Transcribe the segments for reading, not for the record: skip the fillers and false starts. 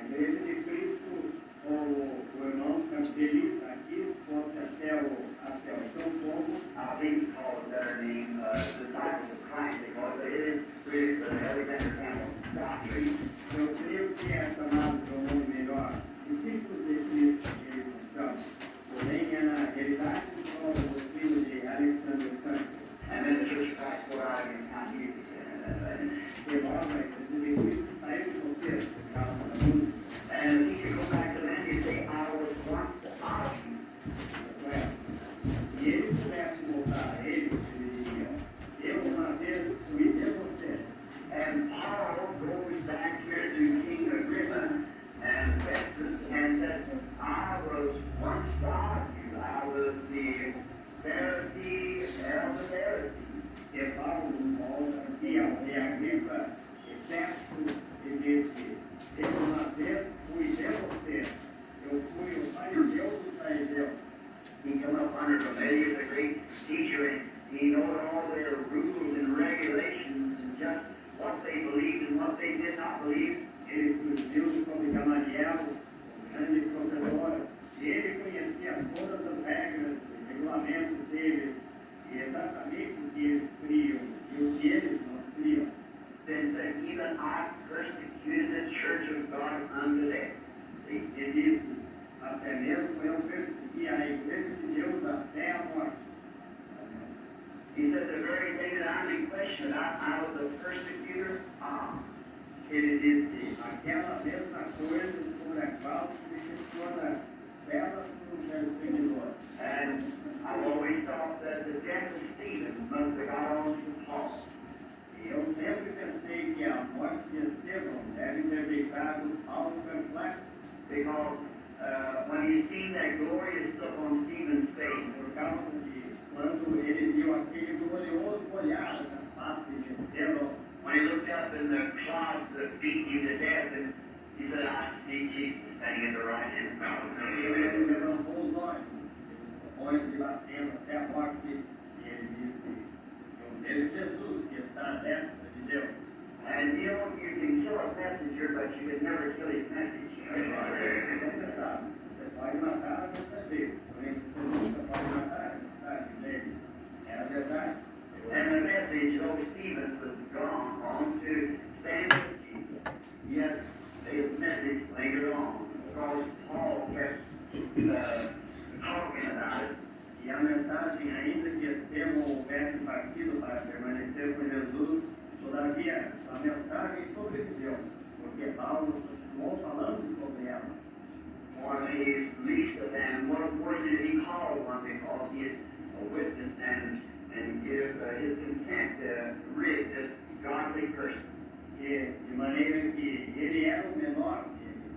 Igreja de Cristo, o irmão Campbell aqui, fosse até o São Paulo. I think called their name Disciples of Christ because it is really the Alexander Campbell doctrine. Eu creio que é chamado de um nome melhor, discípulos de Cristo que eles são. Porém, é na realidade só o doutrina de Alexander Campbell. And then the church passed what I can count you. And if you go back to them, you say, I was once of you. E ele começa a voltar a ele, ele diria, eu uma vez fui de você. And Paul goes back here to King Agrippa and Festus and said, I was once of you. I was the Pharisee of the Pharisees. E Paulo volta aqui ao rei Agripa, exceto e disse, eu uma vez fui de você, eu fui o fariseu dos fariseus. He came up under Gamaliel, the great teacher, and he knew all their rules and regulations and just what they believed and what they did not believe. Ele surgiu como Gamaliel, o grande professor, e ele conhecia todas as regras e regulamentos deles, e exatamente o que eles criam e o que eles não criam. Then said, even I persecuted the church of God unto death. E disse, até mesmo eu persegui a igreja de Deus até a morte. He said, the very thing that I'm in question, I was a persecutor of. Ele disse, aquela mesma coisa sobre a qual se questiona dela por um perseguidor. And I've always thought that the death of Stephen must have got on to Paul. E eu sempre pensei que a morte de Estevão deve ter deixado Paulo perplexo. Because when he seen that glorious look on Stephen's face, Por causa de quando ele viu aquele glorioso olhar na face de Estevão, when he looked up in the clouds that beat you to death, and he said, I see Jesus standing at the right hand of God. ele levantou os olhos, olhos dilatando até a morte, e ele disse, eu vejo Jesus que está à destra de Deus. And you know, you can kill a messenger, but you can never kill his message. Você pode matar a mensageira, porém você nunca pode matar a mensagem dele. É a verdade. And the message of Stephen was gone on to stand with Jesus. Yet his message lingered on because Paul kept talking about it. E a mensagem, ainda que Estevão houvesse partido para permanecer com Jesus, todavia a mensagem sobreviveu, porque Paulo continuou falando sobre ela. One of his least of them, what did he call one because he is a witness and give his consent to rid this godly person. E, de maneira que ele era o menor dele,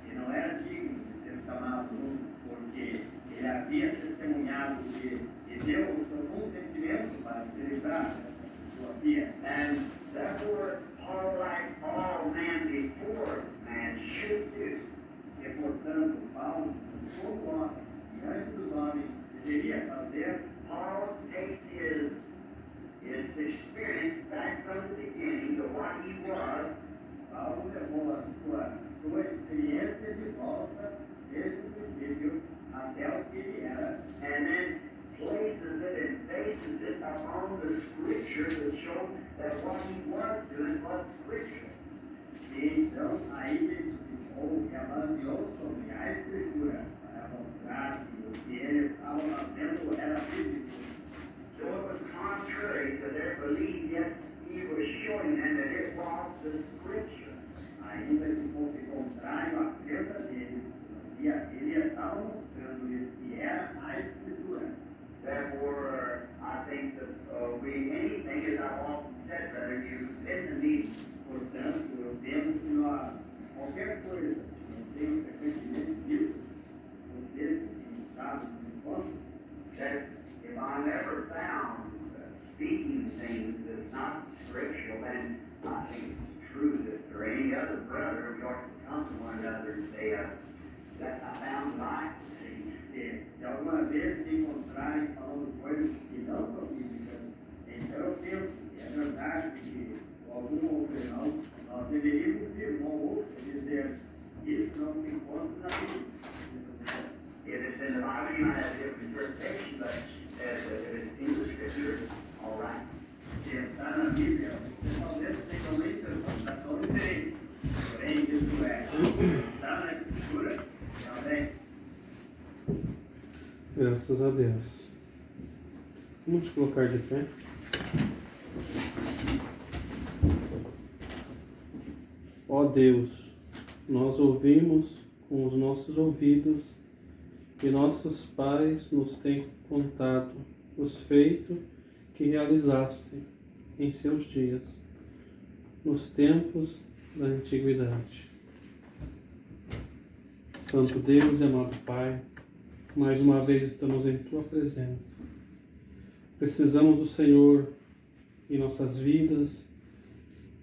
e não era digno de ser chamado nunca, porque ele havia testemunhado e deu o seu consentimento para se livrar da sua vida. And therefore, Paul, like all men before man, should do. E, portanto, Paulo, todo homem, diante dos homens, deveria fazer. Paul takes his experience back from the beginning to what he was. Paulo levou a sua experiência de volta desde o princípio até o que ele era. And then places it and bases it upon the scripture that show that what he was doing was scripture. E então, aí ele baseou sobre a escritura para mostrar que o que ele estava fazendo era bíblico. So it was contrary to their belief, yet he was showing them that it was the scripture. Ainda que fosse contrário à crença dele, ele estava mostrando isso, que era a escritura. Therefore, I think that anything, as I've often said, brother, you listen to me. Portanto, eu penso que nós, qualquer coisa que não tenha frequentemente dito, vocês que estavam no encontro, That if I never found speaking things that's not scriptural, then I think it's true that for any other brother, we ought to come to one another and say, that I found life. se alguma vez se encontrarem falando coisas que não são bíblicas, então eu penso que é verdade que algum outro irmão, nós deveríamos ir um ao outro e dizer, isso nossos amigos. If it's in the Bible, you might have a different interpretation, but if it's in the Scripture, all right. Se está na Bíblia, talvez tenha uma interpretação diferente. Porém, isso está na Escritura, também. Graças a Deus. Vamos colocar de pé. Ó Deus, nós ouvimos com os nossos ouvidos e nossos pais nos têm contado os feitos que realizaste em seus dias, nos tempos da antiguidade. Santo Deus e amado Pai, mais uma vez estamos em Tua presença. Precisamos do Senhor em nossas vidas,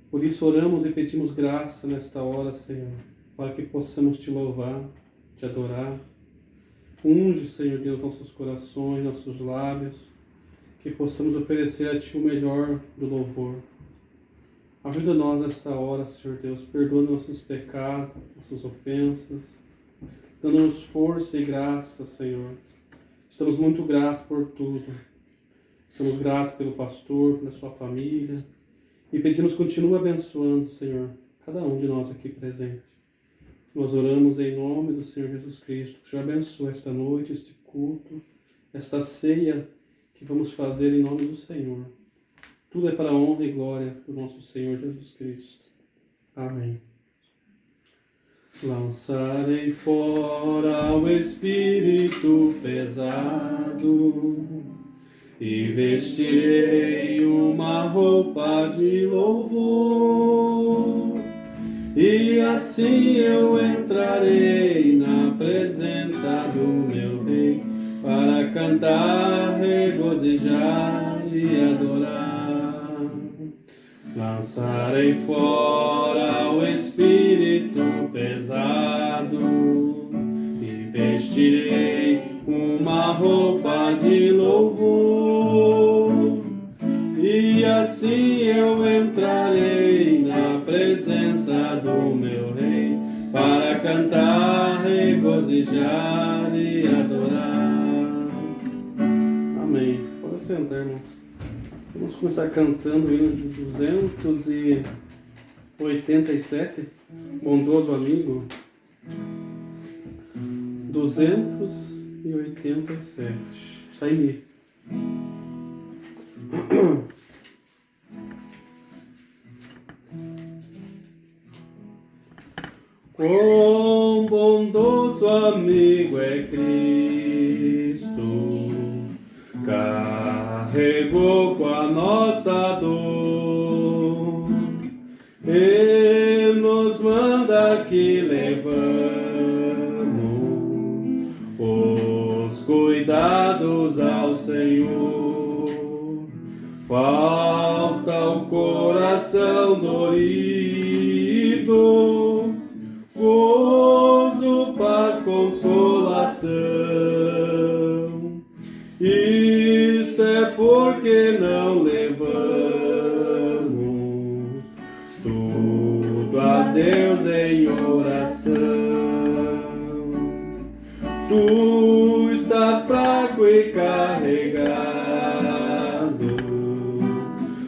por isso oramos e pedimos graça nesta hora, Senhor, para que possamos Te louvar, Te adorar. Unge, Senhor Deus, nossos corações, nossos lábios, que possamos oferecer a Ti o melhor do louvor. Ajuda-nos nesta hora, Senhor Deus, perdoa nossos pecados, nossas ofensas, dando-nos força e graça, Senhor. Estamos muito gratos por tudo. Estamos gratos pelo pastor, pela sua família, e pedimos, continua abençoando, Senhor, cada um de nós aqui presente. Nós oramos em nome do Senhor Jesus Cristo, que o Senhor abençoe esta noite, este culto, esta ceia que vamos fazer em nome do Senhor. Tudo é para a honra e glória do nosso Senhor Jesus Cristo. Amém. Lançarei fora o espírito pesado e vestirei uma roupa de louvor, e assim eu entrarei na presença do meu Rei, para cantar, regozijar e adorar. Lançarei fora o espírito pesado e vestirei uma roupa de louvor, e assim eu entrarei na presença do meu Rei, para cantar, regozijar e adorar. Amém. Pode sentar, irmão. Vamos começar cantando o hino de 287, Bondoso Amigo. 287. Sai-me. Quão bondoso amigo é Cristo, carregou com a nossa dor e nos manda que levamos os cuidados ao Senhor. Falta o coração dorido, gozo, paz, consolação. Isto é porque não levamos tudo a Deus em oração. Tu está fraco e carregado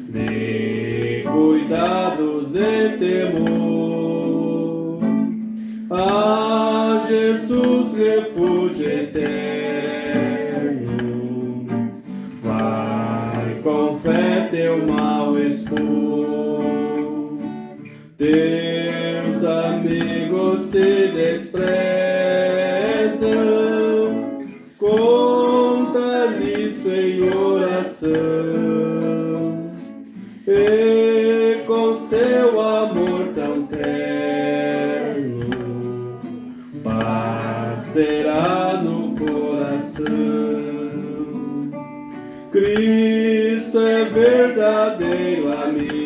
de cuidados e temor. A Jesus, refúgio eterno, vai com fé teu mal expor. Teus amigos te desprezam, conta-lhes em oração, e com seu amor tão terno, paz terá no coração. Cristo é verdadeiro amigo,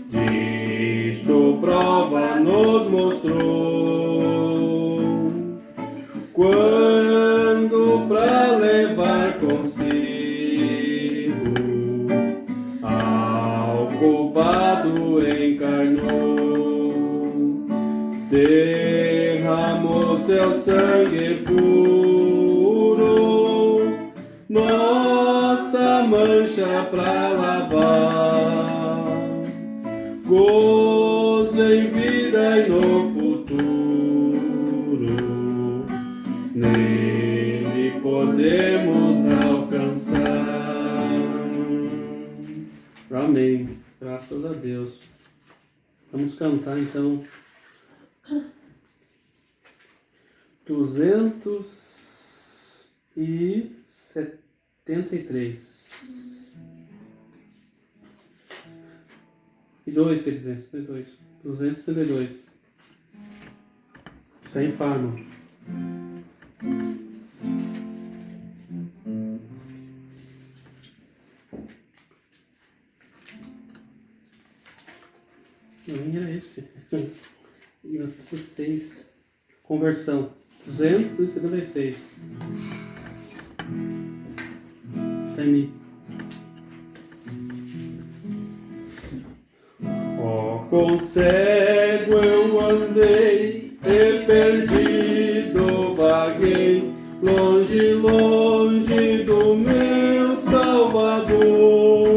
disto prova nos mostrou, quando pra levar consigo ao culpado encarnou. derramou seu sangue puro, nossa mancha pra lavar, gozo em vida e no futuro, nele podemos alcançar. Amém. Graças a Deus. Vamos cantar então 273. E 2, quer dizer, 72. 272. Está em Fá, irmão. Não era esse. 276. Conversão. 276. Está em Mi. Com cego eu andei e perdido vaguei, longe, longe do meu Salvador.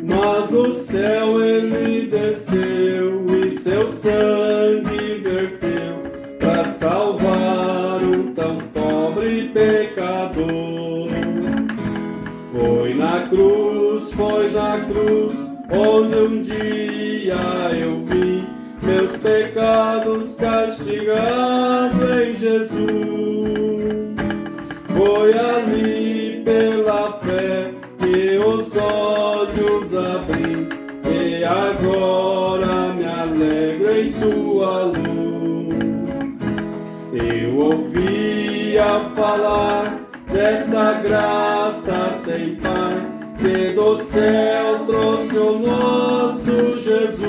Mas do céu ele desceu e seu sangue verteu para salvar um tão pobre pecador. Foi na cruz, onde um dia eu vi meus pecados castigados em Jesus. Foi ali pela fé que os olhos abri e agora me alegro em sua luz. Eu ouvia falar desta graça sem par, que do céu trouxe o nosso Jesus.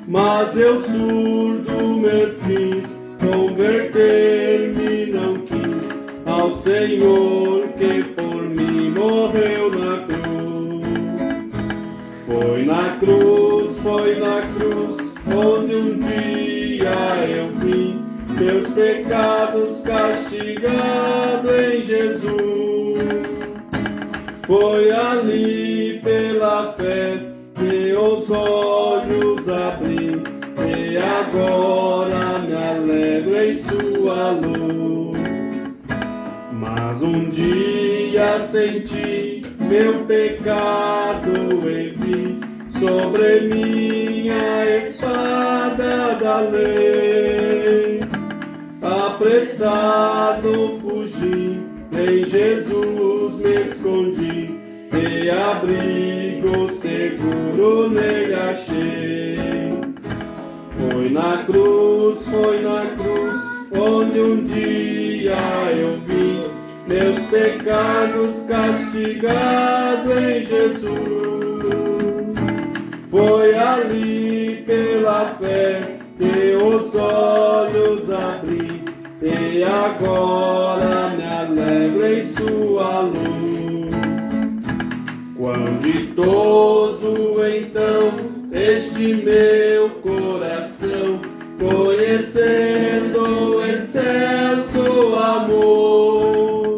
Mas eu surdo me fiz, converter-me não quis ao Senhor que por mim morreu na cruz. Foi na cruz, onde um dia eu vi meus pecados castigados em Jesus. Foi ali pela fé que os olhos abri e agora me alegro em sua luz. Mas um dia senti meu pecado e vi sobre minha espada da lei. Apressado fugi, em Jesus me escondi e abrigo seguro nele achei. Foi na cruz, onde um dia eu vi meus pecados castigados em Jesus. Foi ali pela fé que os olhos abri e agora me alegro em sua luz. Quão ditoso então este meu coração, conhecendo o excelso amor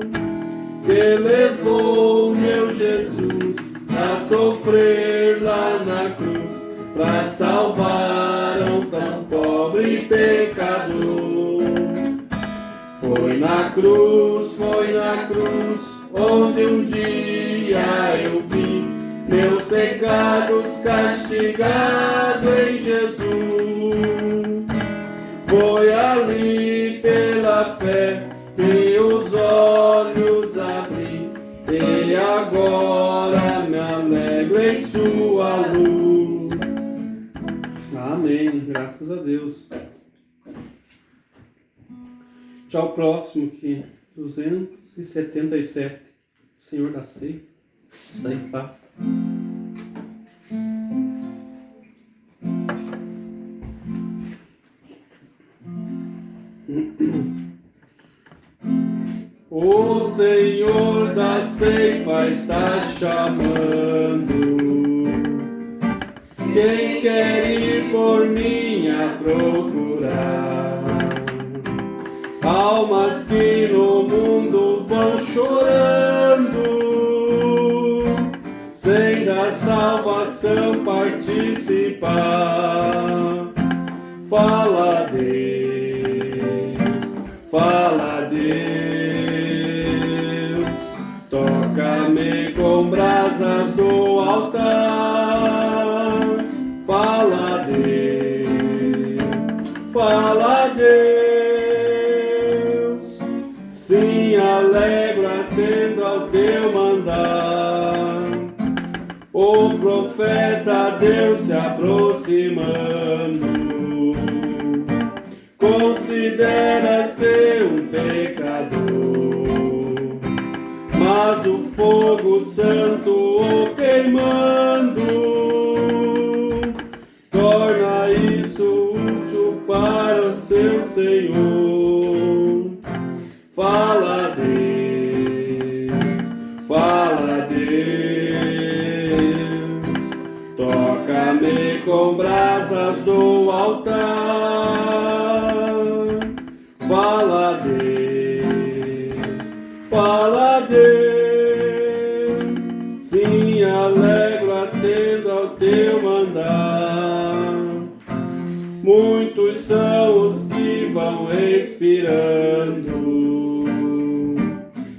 que levou meu Jesus a sofrer lá na cruz para salvar um tão pobre pecador. Foi na cruz, onde um dia eu vi meus pecados castigados em Jesus. Foi ali pela fé que os olhos abri e agora me alegro em sua luz. Amém, graças a Deus. Já o próximo aqui, 277, o Senhor da Ceia, está em Fá. O Senhor da ceifa está chamando, quem quer ir por mim a procurar. Almas que no mundo vão chorando, sem da salvação participar. Fala Deus, fala Deus, toca-me com brasas do altar. Fala Deus, fala Deus, sim, alegro atendo ao teu mandar. O profeta Deus se aproximando, considera-se um pecador, mas o fogo santo o queimando torna isso útil para o seu Senhor. Fala Deus, fala Deus, toca-me com brasas do altar. Fala Deus, fala Deus, sim, alegro atendo ao teu mandar. Muitos são os que vão expirando,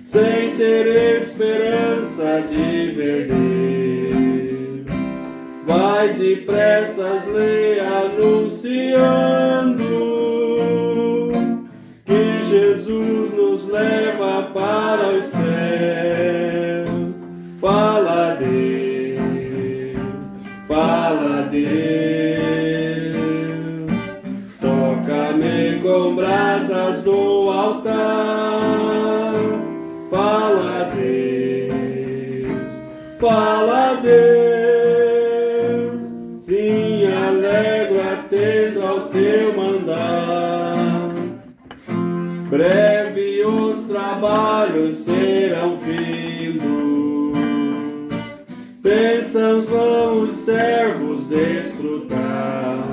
sem ter esperança de ver Deus. Vai depressa lhe anunciando que Jesus nos leva para os céus. Fala Deus, fala Deus, toca-me com brasas do altar. Fala Deus, fala Deus, sim, alegro atendo ao teu mandar. Breve os trabalhos serão findos, bênçãos vão os servos desfrutar,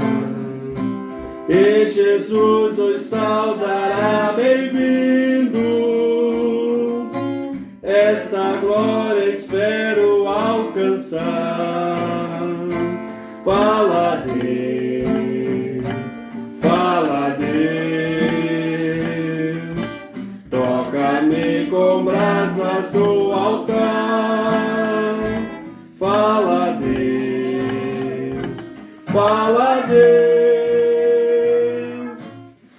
e Jesus os saudará bem-vindo. Esta glória espero alcançar. Fala Deus, fala Deus, toca-me com brasas do altar. Fala Deus, fala Deus,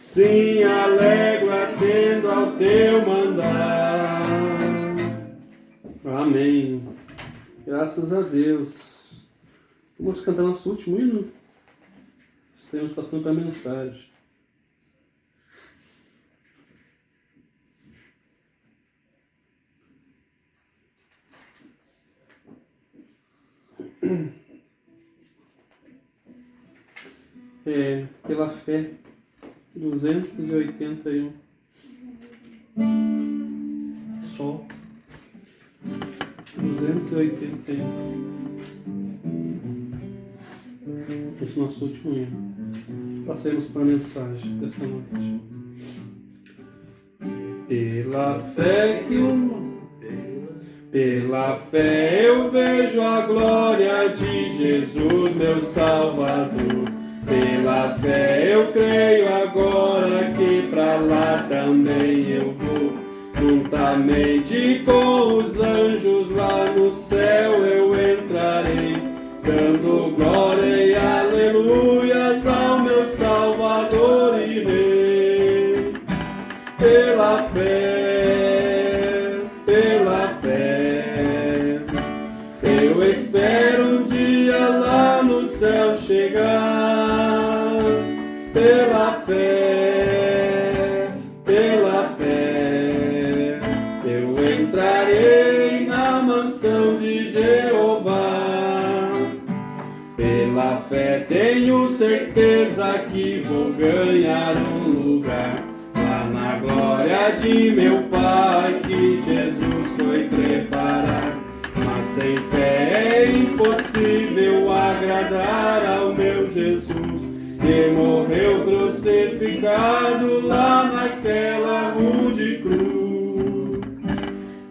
sim, alegro atendo ao teu mandar. Amém. Graças a Deus. Vamos cantar nosso último hino. Estamos passando para a mensagem. Pela fé, 281. Sol. 281. Esse é o nosso último hino. Passemos para a mensagem desta noite. Pela fé eu vejo a glória de Jesus, meu Salvador. Pela fé eu creio agora que pra lá também eu vou. Juntamente com os anjos lá no céu eu entrarei, dando glória e aleluias ao meu Salvador e Rei. Pela fé, eu espero um dia lá no céu chegar. Pela fé, eu entrarei na mansão de Jeová. Pela fé tenho certeza que vou ganhar um lugar lá na glória de meu Pai, que Jesus foi preparar. Mas sem fé é impossível agradar agradar ao meu Jesus, que morreu crucificado lá naquela rude cruz.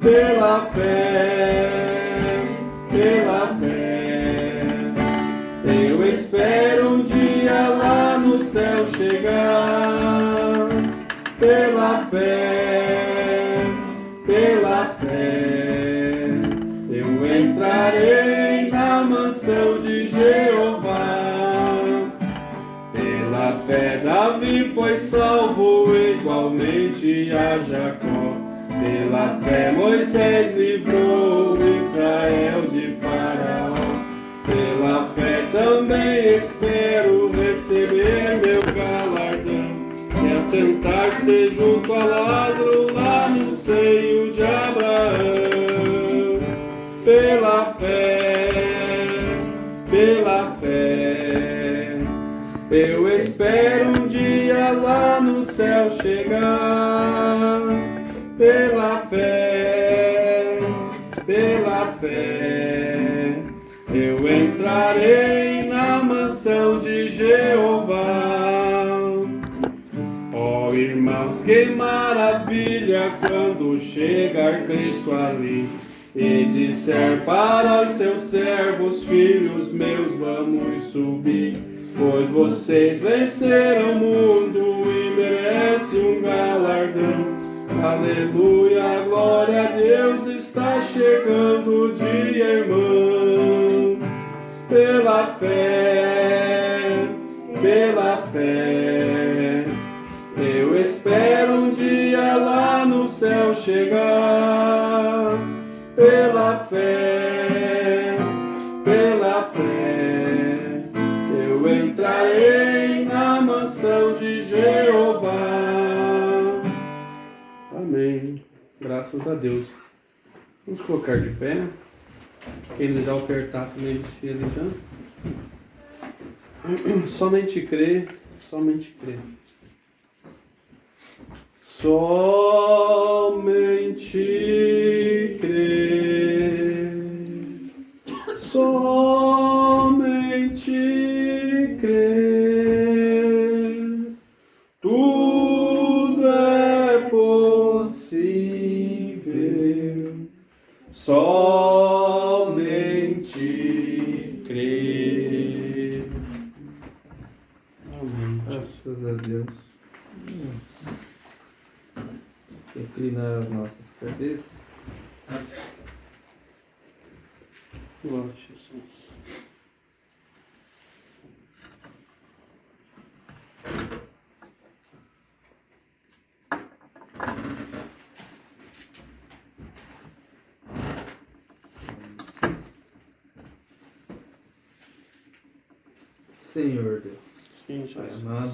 Pela fé, eu espero um dia lá no céu chegar. Pela fé, eu entrarei na mansão de Jeová. Pela fé Davi foi salvo igualmente a Jacó. Pela fé Moisés livrou Israel de Faraó. Pela fé também espero receber meu galardão e assentar-se junto a Lázaro lá no seio de Abraão. Pela fé, eu espero um dia lá no céu chegar. Pela fé, eu entrarei na mansão de Jeová. Ó irmãos, que maravilha quando chegar Cristo ali e disser para os seus servos: filhos meus, vamos subir, pois vocês venceram o mundo e merecem um galardão. Aleluia, glória a Deus, está chegando o dia, irmão. Pela fé, eu espero um dia lá no céu chegar. Pela fé, eu entrarei na mansão de Jeová. Amém. Graças a Deus. Vamos colocar de pé. Quem desejar ofertar também vestir ali já. Somente crer, somente crer. Somente crer. Somente crer. Tudo é possível. Somente crer. Amém. Graças a Deus. Inclinar as nossas cabeças. Glória a Jesus. Senhor Deus, Sim, Pai Jesus. amado,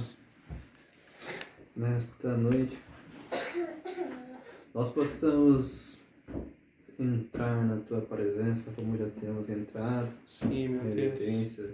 nesta noite nós possamos entrar na Tua presença como já temos entrado, Sim, meu Deus. penitência,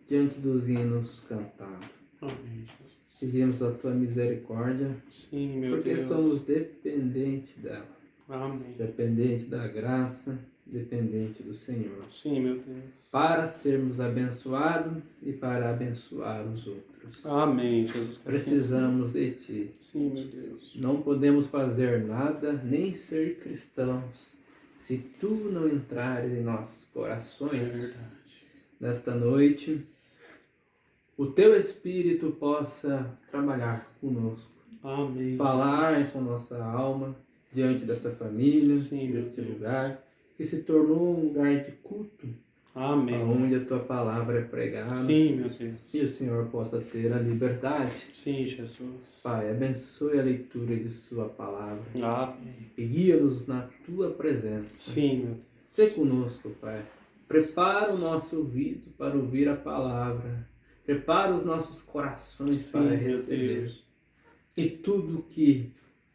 diante dos hinos cantados. Amém, Jesus. Pedimos a Tua misericórdia, Sim, meu porque Deus. somos dependentes dela, Amém. dependente da graça, dependente do Senhor, Sim, meu Deus. para sermos abençoados e para abençoar os outros. Amém, Jesus. Que assim Precisamos de Ti. seja. Sim, meu Deus. Não podemos fazer nada, nem ser cristãos, se Tu não entrares em nossos É corações. verdade. Nesta noite, o Teu Espírito possa trabalhar conosco, Amém. falar com nossa alma diante desta família, Sim, meu deste Deus. lugar, que se tornou um lugar de culto, Amém. onde a Tua palavra é pregada. Sim, meu Deus. E o Senhor possa ter a liberdade. Sim, Jesus. Pai, abençoe a leitura de Sua palavra Amém. e guia-nos na Tua presença. Sim, meu Deus. Sê conosco, Pai. Prepara o nosso ouvido para ouvir a palavra. Prepara os nossos corações Sim, para meu receber. Deus. E tudo que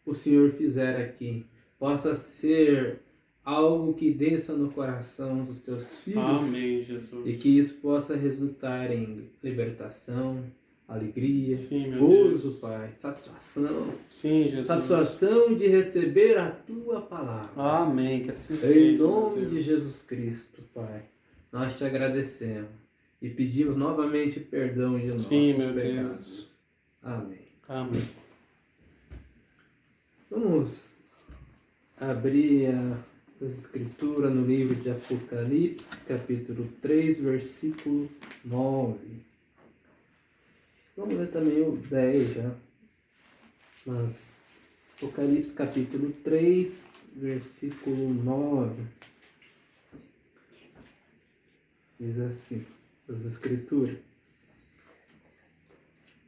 o Senhor fizer aqui possa ser algo que desça no coração dos Teus filhos. Amém, Jesus. E que isso possa resultar em libertação, alegria, Sim, meu gozo, Deus. Pai, satisfação. Sim, Jesus. Satisfação de receber a Tua palavra. Amém, que assim Em seja. nome meu de Deus. Jesus Cristo, Pai, nós Te agradecemos e pedimos novamente perdão de nossos Sim, meu pecados. Deus. Amém. Amém. Vamos abrir as escrituras no livro de Apocalipse, capítulo 3, versículo 9. Vamos ler também o 10 já. Mas Apocalipse, capítulo 3, versículo 9. Diz assim, as escrituras: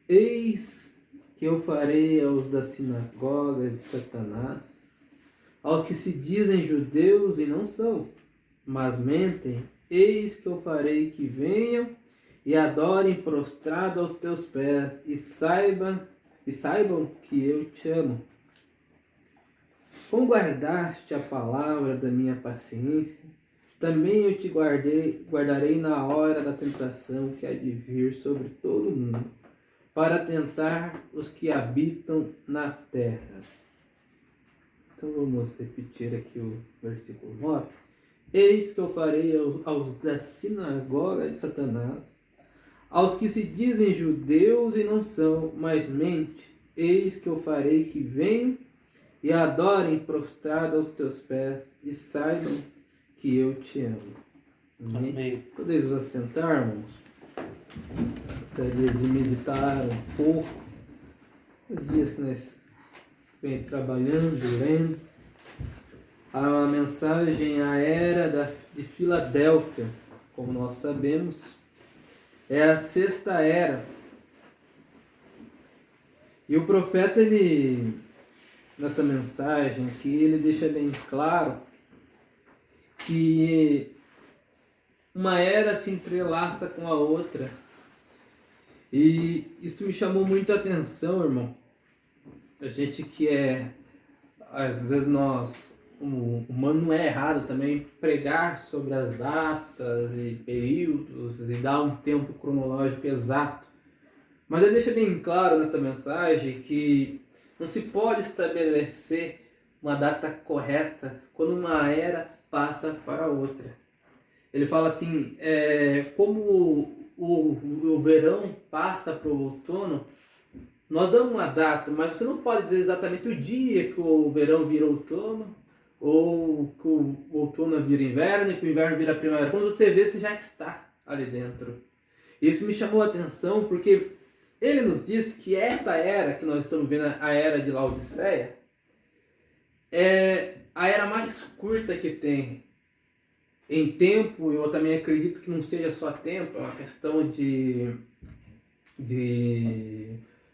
Eis que eu farei aos da sinagoga de Satanás, aos que se dizem judeus e não são, mas mentem, eis que eu farei que venham e adorem prostrado aos teus pés, e saibam que eu te amo. Como guardaste a palavra da minha paciência, também eu te guardarei na hora da tentação que há de vir sobre todo o mundo, para tentar os que habitam na terra. Então vamos repetir aqui o versículo 9. Eis que eu farei aos da sinagoga de Satanás, aos que se dizem judeus e não são, mas mente, eis que eu farei que venham e adorem prostrado aos teus pés, e saibam que eu te amo. Amém? Amém. Podemos assentar, irmãos? Gostaria de meditar um pouco os dias que nós vem trabalhando, lendo. A mensagem à era de Filadélfia, como nós sabemos, é a sexta era. E o profeta, nesta mensagem aqui, ele deixa bem claro que uma era se entrelaça com a outra. E isso me chamou muito a atenção, irmão. A gente que às vezes o humano não é errado também pregar sobre as datas e períodos e dar um tempo cronológico exato. Mas ele deixa bem claro nessa mensagem que não se pode estabelecer uma data correta quando uma era passa para outra. Ele fala assim, como o verão passa para o outono, nós damos uma data, mas você não pode dizer exatamente o dia que o verão vira outono, ou que o outono vira inverno, e que o inverno vira primavera. Quando você vê, você já está ali dentro. Isso me chamou a atenção, porque ele nos diz que esta era que nós estamos vendo, a era de Laodiceia, é a era mais curta que tem em tempo. Eu também acredito que não seja só tempo, é uma questão de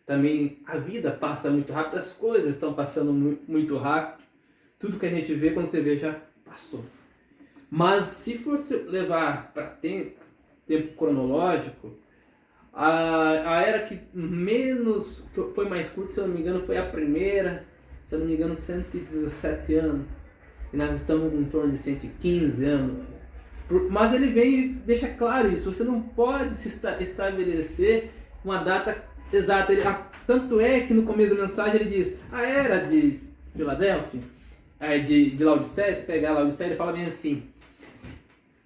também a vida passa muito rápido, as coisas estão passando muito rápido, tudo que a gente vê, quando você vê, já passou. Mas se fosse levar para tempo cronológico, a era que menos, que foi mais curta, se eu não me engano, foi a primeira, se eu não me engano, 117 anos. E nós estamos em torno de 115 anos. Mas ele vem e deixa claro isso. Você não pode se estabelecer uma data exata. Tanto é que no começo da mensagem ele diz: a era de Filadélfia, de Laodiceia, se pegar a Laodiceia, ele fala bem assim: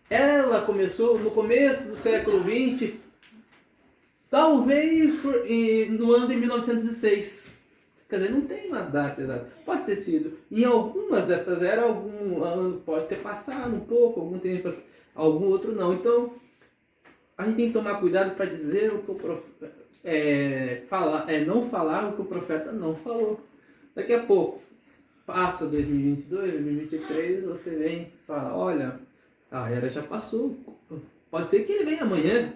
ela começou no começo do século XX, talvez no ano de 1906. Quer dizer, não tem uma data exata. Pode ter sido. Em algumas destas eras, algum ano pode ter passado um pouco, algum tempo, algum outro não. Então, a gente tem que tomar cuidado para dizer o que o profeta não falar o que o profeta não falou. Daqui a pouco, passa 2022, 2023, você vem e fala: olha, a era já passou. Pode ser que ele venha amanhã.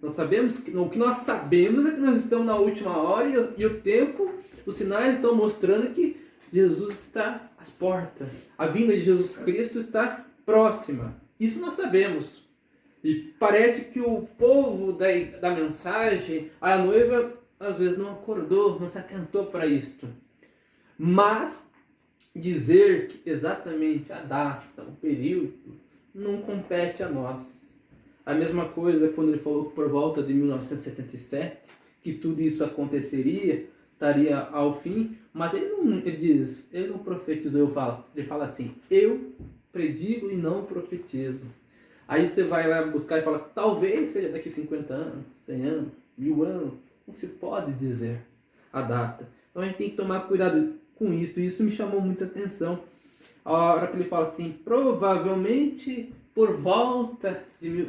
Nós sabemos o que nós sabemos é que nós estamos na última hora e o tempo, os sinais estão mostrando que Jesus está às portas. A vinda de Jesus Cristo está próxima. Isso nós sabemos. E parece que o povo da mensagem, a noiva, às vezes não acordou, não se atentou para isto. Mas dizer que exatamente a data, o período, não compete a nós. A mesma coisa quando ele falou que por volta de 1977, que tudo isso aconteceria, estaria ao fim, mas ele não profetizou, ele fala assim: eu predigo e não profetizo. Aí você vai lá buscar e fala, talvez seja daqui 50 anos, 100 anos, 1000 anos. Não se pode dizer a data. Então a gente tem que tomar cuidado com isso. E isso me chamou muita atenção. A hora que ele fala assim, provavelmente por volta de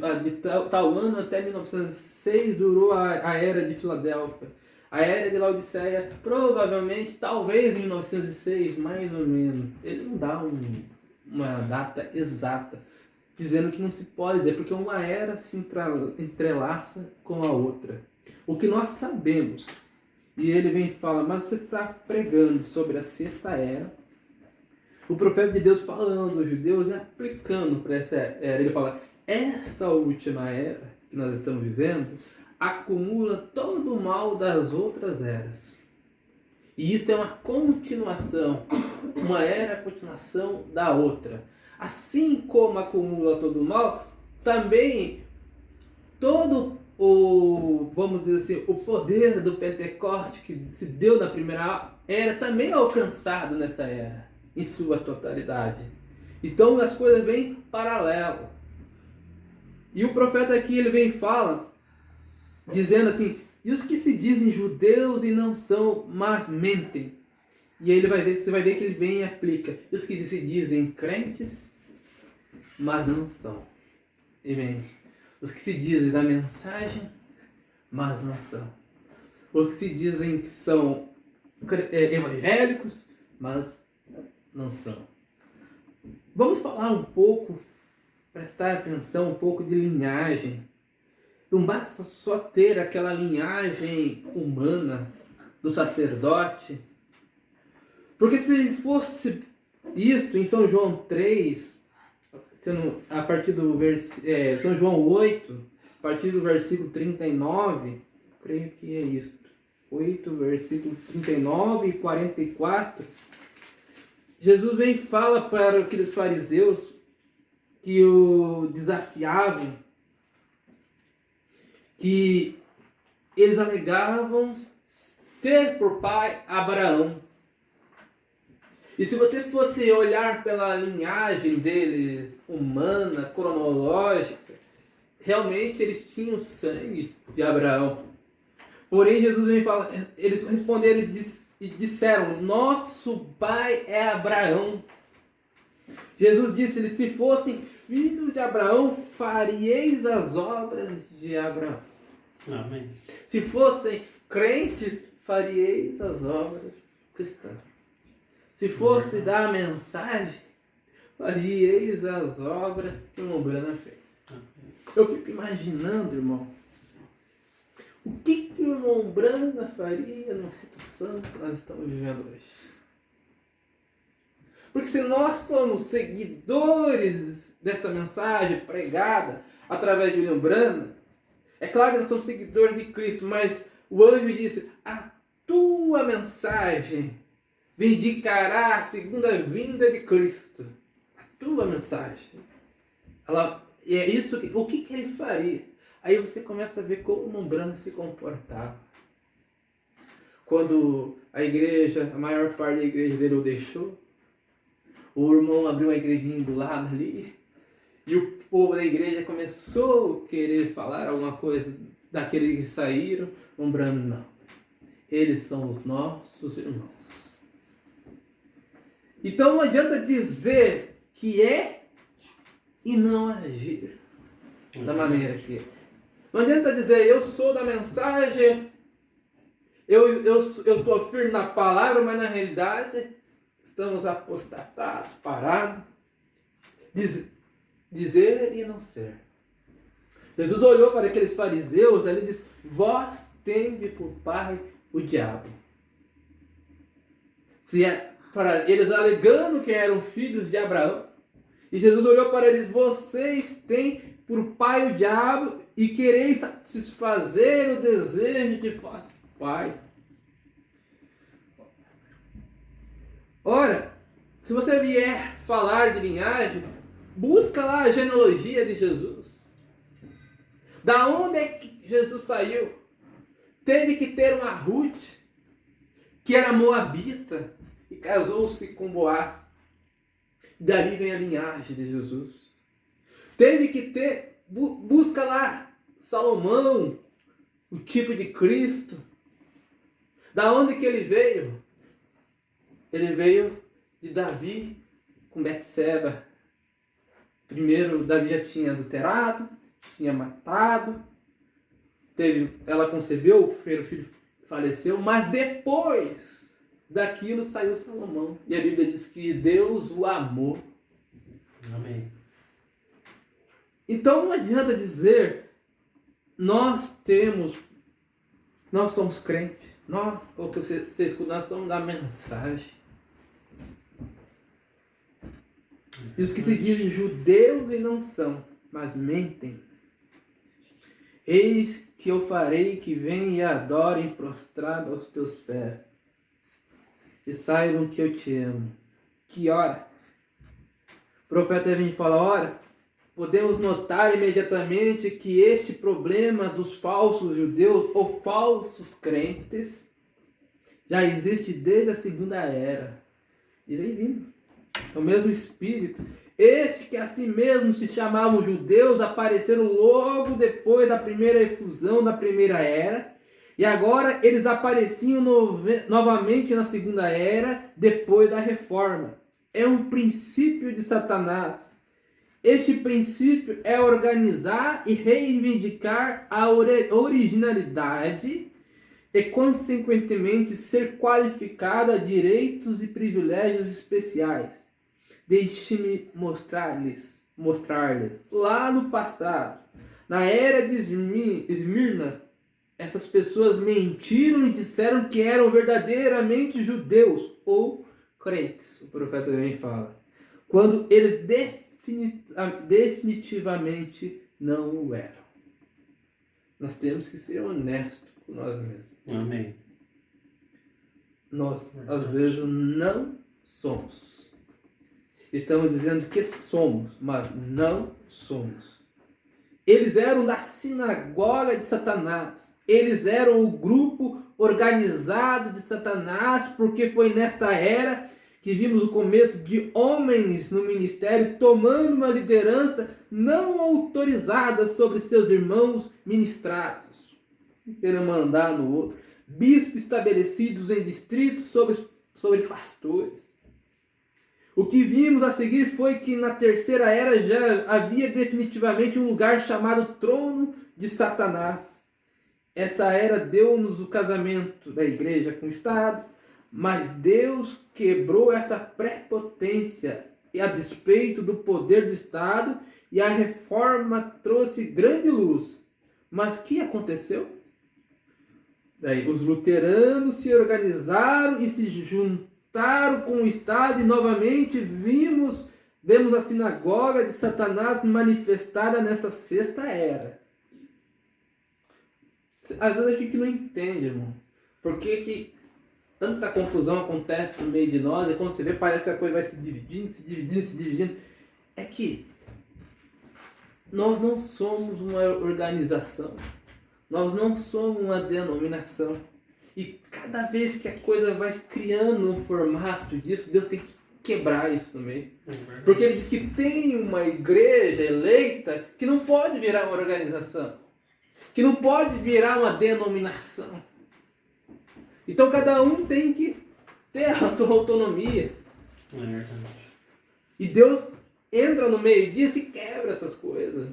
tal ano até 1906 durou a era de Filadélfia. A era de Laodiceia, provavelmente, talvez em 1906, mais ou menos. Ele não dá uma data exata, dizendo que não se pode dizer, porque uma era se entrelaça com a outra. O que nós sabemos, e ele vem e fala, mas você está pregando sobre a sexta era, o profeta de Deus falando aos judeus e aplicando para esta era. Ele fala, esta última era que nós estamos vivendo acumula todo o mal das outras eras. E isso é uma continuação. Uma era é a continuação da outra. Assim como acumula todo o mal, também todo vamos dizer assim, o poder do Pentecoste que se deu na primeira era também é alcançado nesta era, em sua totalidade. Então as coisas vêm paralelo. E o profeta aqui ele vem e fala, dizendo assim, e os que se dizem judeus e não são, mas mentem. E aí você vai ver que ele vem e aplica. E os que se dizem crentes, mas não são. E vem. Os que se dizem da mensagem, mas não são. Os que se dizem que são evangélicos, mas não são. Vamos falar um pouco, prestar atenção um pouco de linhagem. Não basta só ter aquela linhagem humana do sacerdote. Porque se fosse isto em São João 3, a partir do São João 8, a partir do versículo 39, creio que é isso. 8, versículo 39 e 44, Jesus vem e fala para aqueles fariseus que o desafiavam, que eles alegavam ter por pai Abraão. E se você fosse olhar pela linhagem deles, humana, cronológica, realmente eles tinham sangue de Abraão. Porém, Jesus vem falar, eles responderam e disseram, nosso pai é Abraão. Jesus disse-lhes, se fossem filhos de Abraão, farieis as obras de Abraão. Amém. Se fossem crentes, farieis as obras cristãs. Se fosse dar a mensagem, farieis as obras que o irmão Brana fez. Eu fico imaginando, irmão, o que o irmão Brana faria numa situação que nós estamos vivendo hoje. Porque se nós somos seguidores desta mensagem pregada através de William Brana, é claro que nós somos seguidores de Cristo, mas o anjo disse, a tua mensagem vindicará a segunda vinda de Cristo. A tua mensagem. E é isso, o que ele faria? Aí você começa a ver como o irmão Brana se comportava. Quando a maior parte da igreja dele o deixou, o irmão abriu uma igrejinha do lado ali, e o povo da igreja começou a querer falar alguma coisa daqueles que saíram. O irmão Brana, não. Eles são os nossos irmãos. Então não adianta dizer que é e não agir da maneira que é. Não adianta dizer eu sou da mensagem, eu estou firme na palavra, mas na realidade estamos apostatados, parados. Dizer e não ser. Jesus olhou para aqueles fariseus e ele disse, vós tendes por pai o diabo. Se é para eles alegando que eram filhos de Abraão. E Jesus olhou para eles, vocês têm por pai o diabo e quereis satisfazer o desejo de vosso pai. Ora, se você vier falar de linhagem, busca lá a genealogia de Jesus. Da onde é que Jesus saiu? Teve que ter uma Ruth, que era moabita, e casou-se com Boaz. Dali vem a linhagem de Jesus. Teve que ter, busca lá, Salomão, o tipo de Cristo. Da onde que ele veio? Ele veio de Davi com Betseba. Primeiro, Davi já tinha adulterado, tinha matado, ela concebeu, o primeiro filho faleceu, mas depois daquilo saiu Salomão. E a Bíblia diz que Deus o amou. Amém. Então não adianta dizer, nós somos crentes, o que você escuta, nós somos da mensagem. E os que se dizem judeus e não são, mas mentem. Eis que eu farei que venham e adorem prostrado aos teus pés. E saibam que eu te amo. Que hora? O profeta vem e fala, ora, podemos notar imediatamente que este problema dos falsos judeus ou falsos crentes já existe desde a segunda era. E vem vindo. É o mesmo Espírito. Este que assim mesmo se chamavam judeus apareceram logo depois da primeira efusão da primeira era. E agora eles apareciam novamente na segunda era, depois da reforma. É um princípio de Satanás. Este princípio é organizar e reivindicar a originalidade e, consequentemente, ser qualificado a direitos e privilégios especiais. Deixe-me mostrar-lhes, lá no passado, na era de Esmirna, essas pessoas mentiram e disseram que eram verdadeiramente judeus ou crentes, o profeta também fala, quando eles definitivamente não o eram. Nós temos que ser honestos com nós mesmos. Amém. Nós, às vezes, não somos. Estamos dizendo que somos, mas não somos. Eles eram da sinagoga de Satanás. Eles eram o grupo organizado de Satanás, porque foi nesta era que vimos o começo de homens no ministério tomando uma liderança não autorizada sobre seus irmãos ministrados, querendo mandar no outro. Bispos estabelecidos em distritos sobre pastores. O que vimos a seguir foi que na terceira era já havia definitivamente um lugar chamado trono de Satanás. Esta era deu-nos o casamento da igreja com o Estado, mas Deus quebrou essa prepotência e a despeito do poder do Estado, e a reforma trouxe grande luz. Mas o que aconteceu? Daí, os luteranos se organizaram e se juntaram com o Estado, e novamente vemos a sinagoga de Satanás manifestada nesta sexta era. Às vezes a gente não entende, irmão. Por que tanta confusão acontece no meio de nós, e quando você vê, parece que a coisa vai se dividindo. É que nós não somos uma organização. Nós não somos uma denominação. E cada vez que a coisa vai criando um formato disso, Deus tem que quebrar isso no meio. Porque ele diz que tem uma igreja eleita que não pode virar uma organização. Que não pode virar uma denominação. Então cada um tem que ter a sua autonomia. É verdade. E Deus entra no meio disso e quebra essas coisas.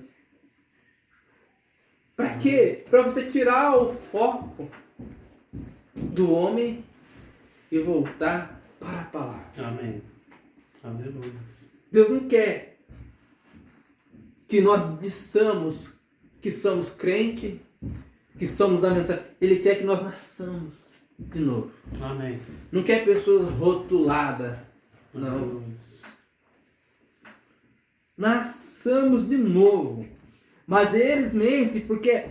Para quê? Para você tirar o foco do homem e voltar para a palavra. Amém. Aleluia. Deus não quer que nós dissamos que somos crente, que somos da mensagem. Ele quer que nós nasçamos de novo. Amém. Não quer pessoas rotuladas. Não. Aleluia. Nasçamos de novo. Mas eles mentem porque...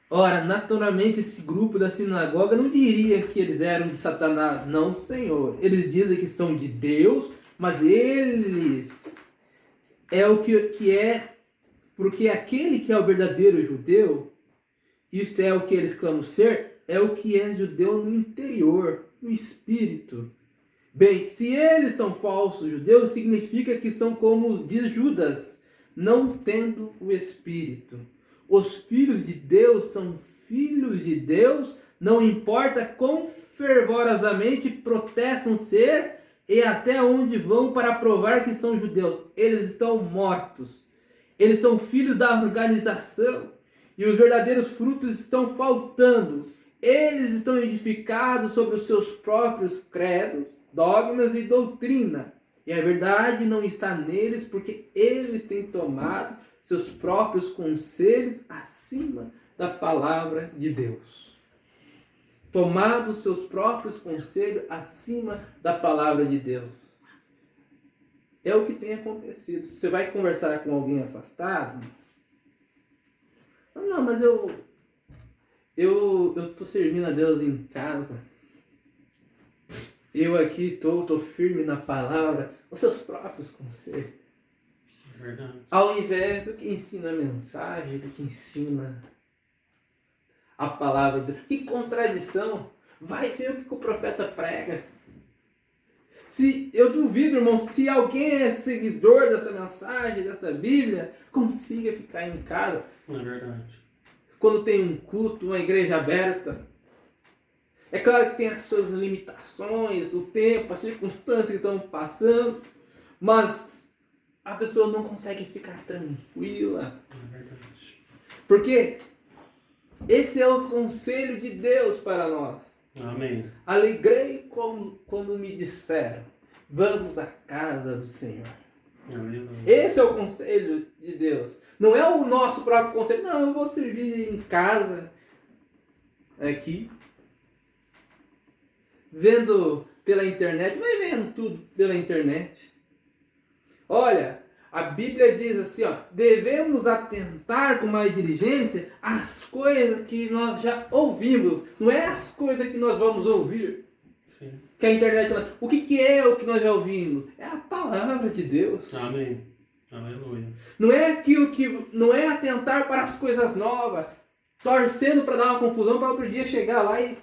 Ora, naturalmente esse grupo da sinagoga não diria que eles eram de Satanás. Não, Senhor. Eles dizem que são de Deus, mas eles... É o que é... Porque aquele que é o verdadeiro judeu, isto é o que eles clamam ser, é o que é judeu no interior, no espírito. Bem, se eles são falsos judeus, significa que são como diz Judas, não tendo o Espírito. Os filhos de Deus são filhos de Deus, não importa quão fervorosamente protestam ser e até onde vão para provar que são judeus. Eles estão mortos. Eles são filhos da organização e os verdadeiros frutos estão faltando. Eles estão edificados sobre os seus próprios credos, dogmas e doutrina. E a verdade não está neles porque eles têm tomado seus próprios conselhos acima da palavra de Deus. Tomado seus próprios conselhos acima da palavra de Deus. É o que tem acontecido. Você vai conversar com alguém afastado? Não, mas eu estou servindo a Deus em casa. Eu aqui estou firme na palavra, os seus próprios conselhos. Verdade. Ao invés do que ensina a mensagem, do que ensina a palavra de Deus. Que contradição! Vai ver o que o profeta prega. Se eu duvido, irmão, se alguém é seguidor dessa mensagem, dessa Bíblia, consiga ficar em casa. É verdade. Quando tem um culto, uma igreja aberta. É claro que tem as suas limitações, o tempo, as circunstâncias que estão passando, mas a pessoa não consegue ficar tranquila. É verdade. Porque esse é o conselho de Deus para nós. Amém. Alegrei quando me disseram, vamos à casa do Senhor. Aleluia. Esse é o conselho de Deus. Não é o nosso próprio conselho. Não, eu vou servir em casa, aqui, vendo pela internet. Vai vendo tudo pela internet. Olha, a Bíblia diz assim, ó, devemos atentar com mais diligência às coisas que nós já ouvimos. Não é as coisas que nós vamos ouvir. Sim. Que a internet... O que é o que nós já ouvimos? É a palavra de Deus. Amém. Aleluia. Não é aquilo que... Não é atentar para as coisas novas, torcendo para dar uma confusão, para outro dia chegar lá e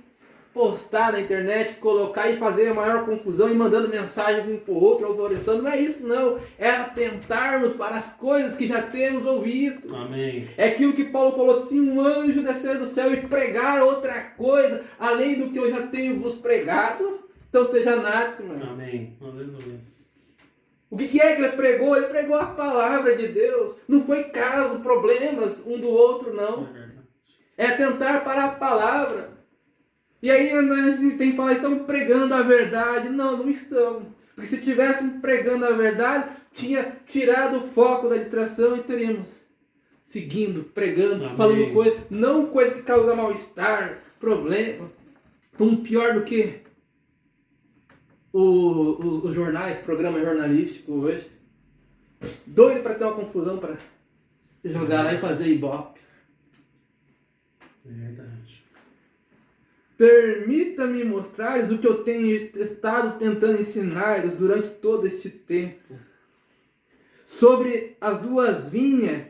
postar na internet, colocar e fazer a maior confusão e mandando mensagem um para o outro, alvoroçando. Não é isso, não. É atentarmos para as coisas que já temos ouvido. Amém. É aquilo que Paulo falou, se um anjo descer do céu e pregar outra coisa, além do que eu já tenho vos pregado, então seja anátema. Amém. Aleluia. O que é que ele pregou? Ele pregou a palavra de Deus. Não foi caso, problemas um do outro, não. É verdade. É atentar para a palavra. E aí a gente tem que falar, estamos pregando a verdade. Não, não estamos. Porque se estivéssemos pregando a verdade, tinha tirado o foco da distração e teríamos seguindo, pregando, Amém. falando coisa, não coisa que causa mal-estar, problema. Então, pior do que os jornais, programa jornalístico hoje. Doido para ter uma confusão, para jogar lá e fazer ibope. É verdade. Permita-me mostrar-lhes o que eu tenho estado tentando ensinar-lhes durante todo este tempo. Sobre as duas vinhas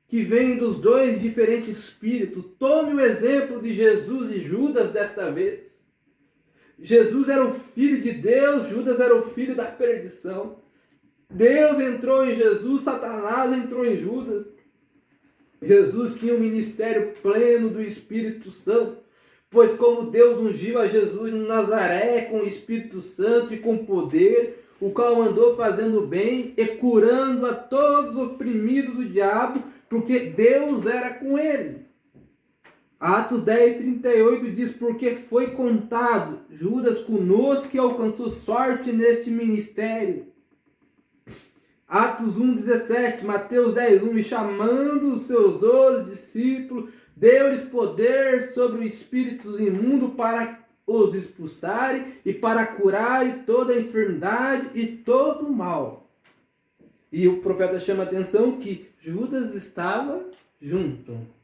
que vêm dos dois diferentes espíritos. Tome o exemplo de Jesus e Judas desta vez. Jesus era o filho de Deus, Judas era o filho da perdição. Deus entrou em Jesus, Satanás entrou em Judas. Jesus tinha um ministério pleno do Espírito Santo, pois como Deus ungiu a Jesus em Nazaré com o Espírito Santo e com poder, o qual andou fazendo bem e curando a todos os oprimidos do diabo, porque Deus era com ele. Atos 10:38 diz, porque foi contado Judas conosco que alcançou sorte neste ministério. Atos 1:17, Mateus 10:1, e chamando os seus 12 discípulos, deu-lhes poder sobre os espíritos imundos para os expulsarem e para curarem toda a enfermidade e todo o mal. E o profeta chama a atenção que Judas estava junto.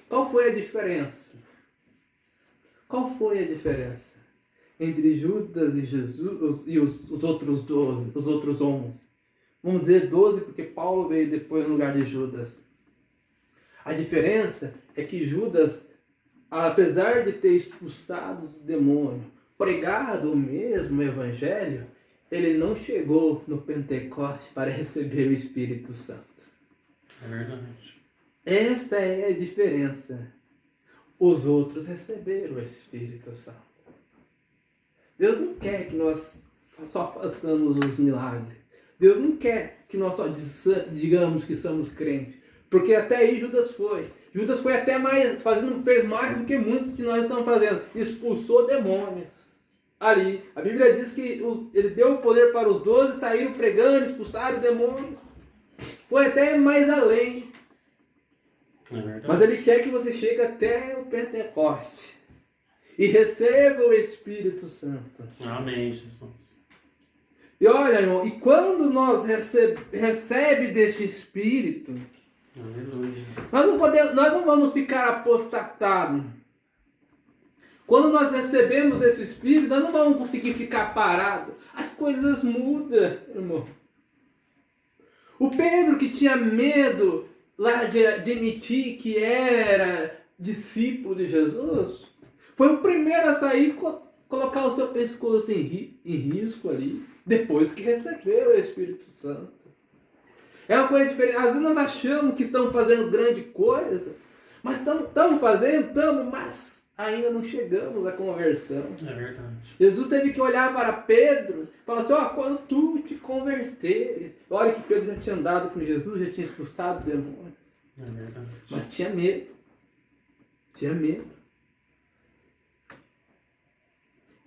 Qual foi a diferença? Qual foi a diferença entre Judas e Jesus e os outros 12, os outros 11? Vamos dizer 12 porque Paulo veio depois no lugar de Judas. A diferença é que Judas, apesar de ter expulsado os demônios, pregado o mesmo evangelho, ele não chegou no Pentecoste para receber o Espírito Santo. É verdade. Esta é a diferença. Os outros receberam o Espírito Santo. Deus não quer que nós só façamos os milagres. Deus não quer que nós só digamos que somos crentes. Porque até aí Judas foi. Judas foi até mais, fez mais do que muitos que nós estamos fazendo. Expulsou demônios. Ali, a Bíblia diz que ele deu o poder para os 12, saíram pregando, expulsaram demônios. Foi até mais além. É verdade. Mas ele quer que você chegue até o Pentecoste e receba o Espírito Santo. Amém, Jesus. E olha, irmão, e quando nós recebe deste Espírito, Aleluia. nós não vamos ficar apostatados. Quando nós recebemos desse Espírito, nós não vamos conseguir ficar parados. As coisas mudam, irmão. O Pedro, que tinha medo lá de admitir que era discípulo de Jesus, foi o primeiro a sair e colocar o seu pescoço em risco ali, depois que recebeu o Espírito Santo. É uma coisa diferente. Às vezes nós achamos que estamos fazendo grande coisa, mas estamos fazendo, mas ainda não chegamos à conversão. É verdade. Jesus teve que olhar para Pedro e falar assim, quando tu te converteres. Olha que Pedro já tinha andado com Jesus, já tinha expulsado o demônio. É verdade. Mas tinha medo. Tinha medo.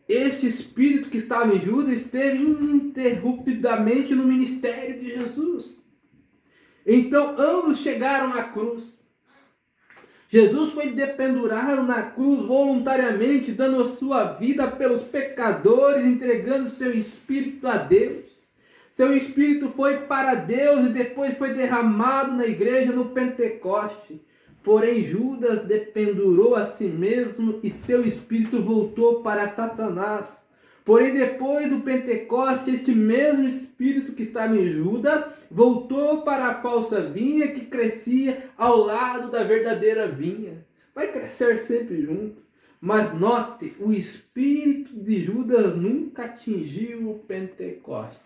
Este espírito que estava em Judas esteve ininterruptamente no ministério de Jesus. Então ambos chegaram à cruz. Jesus foi dependurado na cruz voluntariamente, dando a sua vida pelos pecadores, entregando seu espírito a Deus. Seu espírito foi para Deus e depois foi derramado na igreja no Pentecoste. Porém, Judas dependurou a si mesmo e seu espírito voltou para Satanás. Porém, depois do Pentecoste, este mesmo espírito que estava em Judas voltou para a falsa vinha que crescia ao lado da verdadeira vinha. Vai crescer sempre junto. Mas note, o espírito de Judas nunca atingiu o Pentecoste.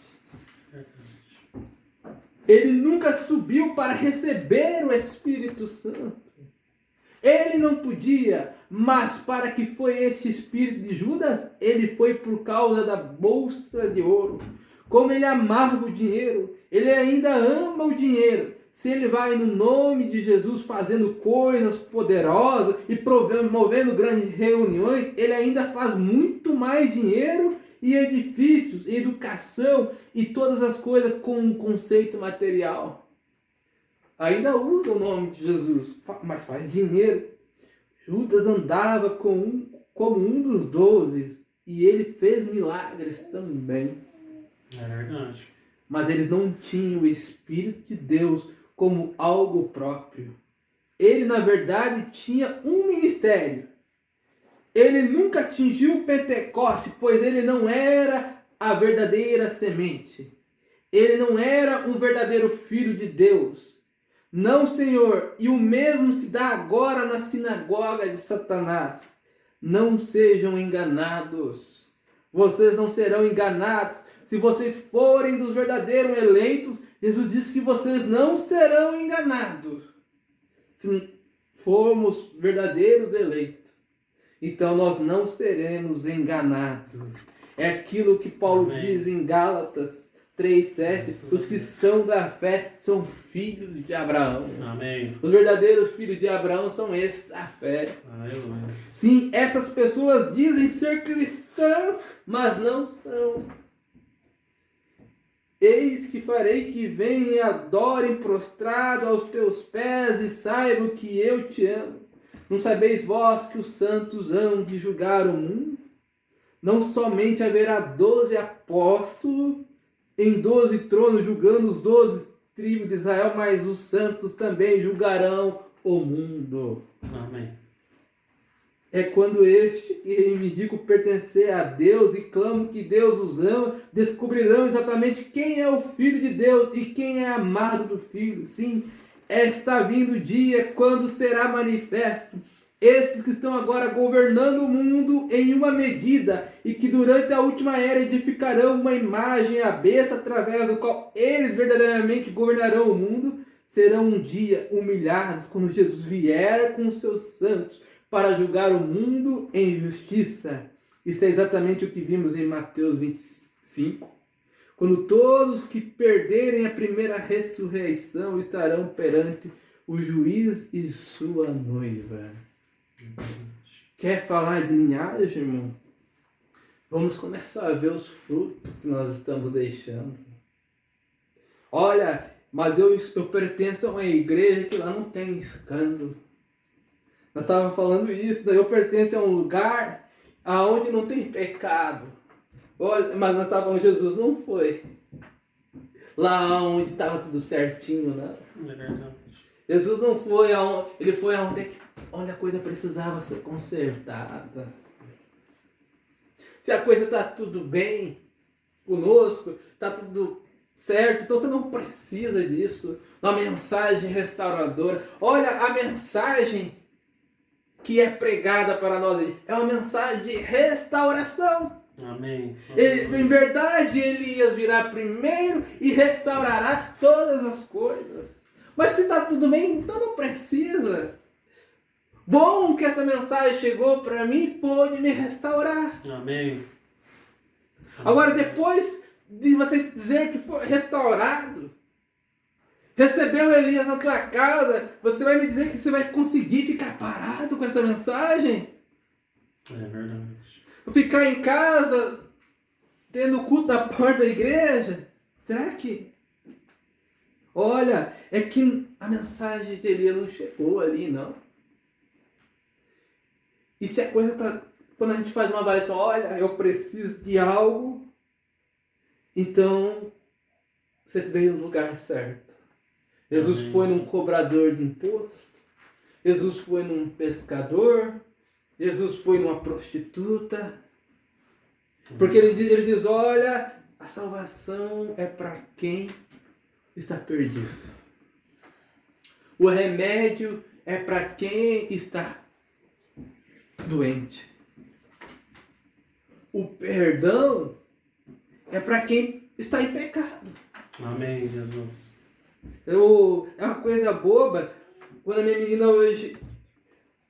Ele nunca subiu para receber o Espírito Santo. Ele não podia, mas para que foi este espírito de Judas, ele foi por causa da bolsa de ouro. Como ele amava o dinheiro, ele ainda ama o dinheiro. Se ele vai no nome de Jesus fazendo coisas poderosas e promovendo grandes reuniões, ele ainda faz muito mais dinheiro e edifícios, e educação e todas as coisas com um conceito material. Ainda usa o nome de Jesus, mas faz dinheiro. Judas andava como um dos 12 e ele fez milagres também. É verdade. Mas ele não tinha o Espírito de Deus como algo próprio. Ele, na verdade, tinha um ministério. Ele nunca atingiu o Pentecoste, pois ele não era a verdadeira semente. Ele não era um verdadeiro filho de Deus. Não, Senhor, e o mesmo se dá agora na sinagoga de Satanás. Não sejam enganados. Vocês não serão enganados. Se vocês forem dos verdadeiros eleitos, Jesus disse que vocês não serão enganados. Se formos verdadeiros eleitos, então nós não seremos enganados. É aquilo que Paulo Amém. diz em Gálatas 3:7, os que são da fé são filhos de Abraão. Amém. Os verdadeiros filhos de Abraão são esses da fé. Aleluia. Sim, essas pessoas dizem ser cristãs, mas não são. Eis que farei que venham e adorem prostrado aos teus pés e saibam que eu te amo. Não sabeis vós que os santos hão de julgar o mundo? Não somente haverá 12 apóstolos em 12 tronos julgando os 12 tribos de Israel, mas os santos também julgarão o mundo. Amém. É quando este que reivindica pertencer a Deus e clamam que Deus os ama, descobrirão exatamente quem é o Filho de Deus e quem é amado do Filho. Sim, está vindo o dia quando será manifesto esses que estão agora governando o mundo em uma medida e que durante a última era edificarão uma imagem à besta através do qual eles verdadeiramente governarão o mundo, serão um dia humilhados quando Jesus vier com os seus santos para julgar o mundo em justiça. Isso é exatamente o que vimos em Mateus 25, quando todos que perderem a primeira ressurreição estarão perante o juiz e sua noiva. Quer falar de linhagem, irmão? Vamos começar a ver os frutos que nós estamos deixando. Olha, mas eu pertenço a uma igreja que lá não tem escândalo. Nós estávamos falando isso, daí eu pertenço a um lugar aonde não tem pecado. Olha, mas nós estávamos falando, Jesus não foi lá onde estava tudo certinho, né? É verdade. Jesus não foi aonde, ele foi onde a coisa precisava ser consertada. Se a coisa está tudo bem conosco, está tudo certo, então você não precisa disso. Uma mensagem restauradora. Olha, a mensagem que é pregada para nós é uma mensagem de restauração. Amém. Em verdade, Elias virá primeiro e restaurará todas as coisas. Mas se está tudo bem, então não precisa. Bom que essa mensagem chegou para mim e pôde me restaurar. Amém. Agora, depois de vocês dizer que foi restaurado, recebeu Elias na tua casa, você vai me dizer que você vai conseguir ficar parado com essa mensagem? É verdade. Ficar em casa, tendo culto da porta da igreja? Será que... Olha, é que a mensagem de Elias não chegou ali, não. E se a coisa está... Quando a gente faz uma avaliação, olha, eu preciso de algo, então você veio no lugar certo. Jesus foi num cobrador de imposto, Jesus foi num pescador, Jesus foi numa prostituta. Porque ele diz, olha, a salvação é para quem está perdido. O remédio é para quem está doente. O perdão é para quem está em pecado. Amém, Jesus. É uma coisa boba. Quando a minha menina hoje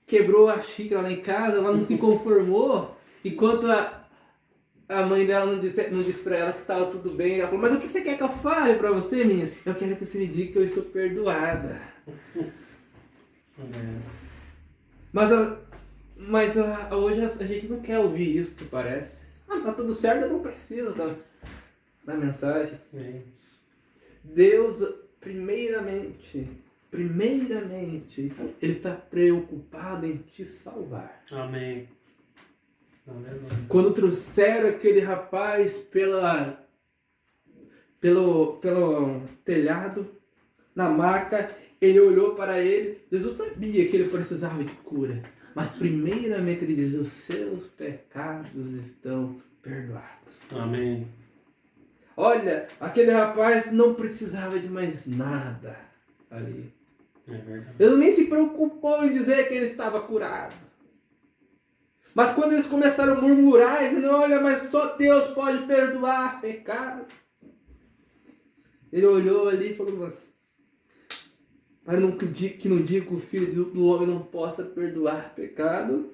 quebrou a xícara lá em casa, ela não se conformou. Enquanto a mãe dela não disse para ela que estava tudo bem. Ela falou, mas o que você quer que eu fale para você, menina? Eu quero que você me diga que eu estou perdoada. Mas hoje a gente não quer ouvir isso, que parece. Tá tudo certo, eu não preciso da mensagem. É isso. Deus, primeiramente, Ele está preocupado em te salvar. Amém. Aleluia. Quando trouxeram aquele rapaz pelo telhado, na maca, ele olhou para ele. Jesus sabia que ele precisava de cura. Mas primeiramente ele diz, os seus pecados estão perdoados. Amém. Olha, aquele rapaz não precisava de mais nada ali. É verdade. Ele nem se preocupou em dizer que ele estava curado. Mas quando eles começaram a murmurar, dizendo, olha, mas só Deus pode perdoar pecado. Ele olhou ali e falou, mas para que no dia que o Filho do Homem não possa perdoar pecado,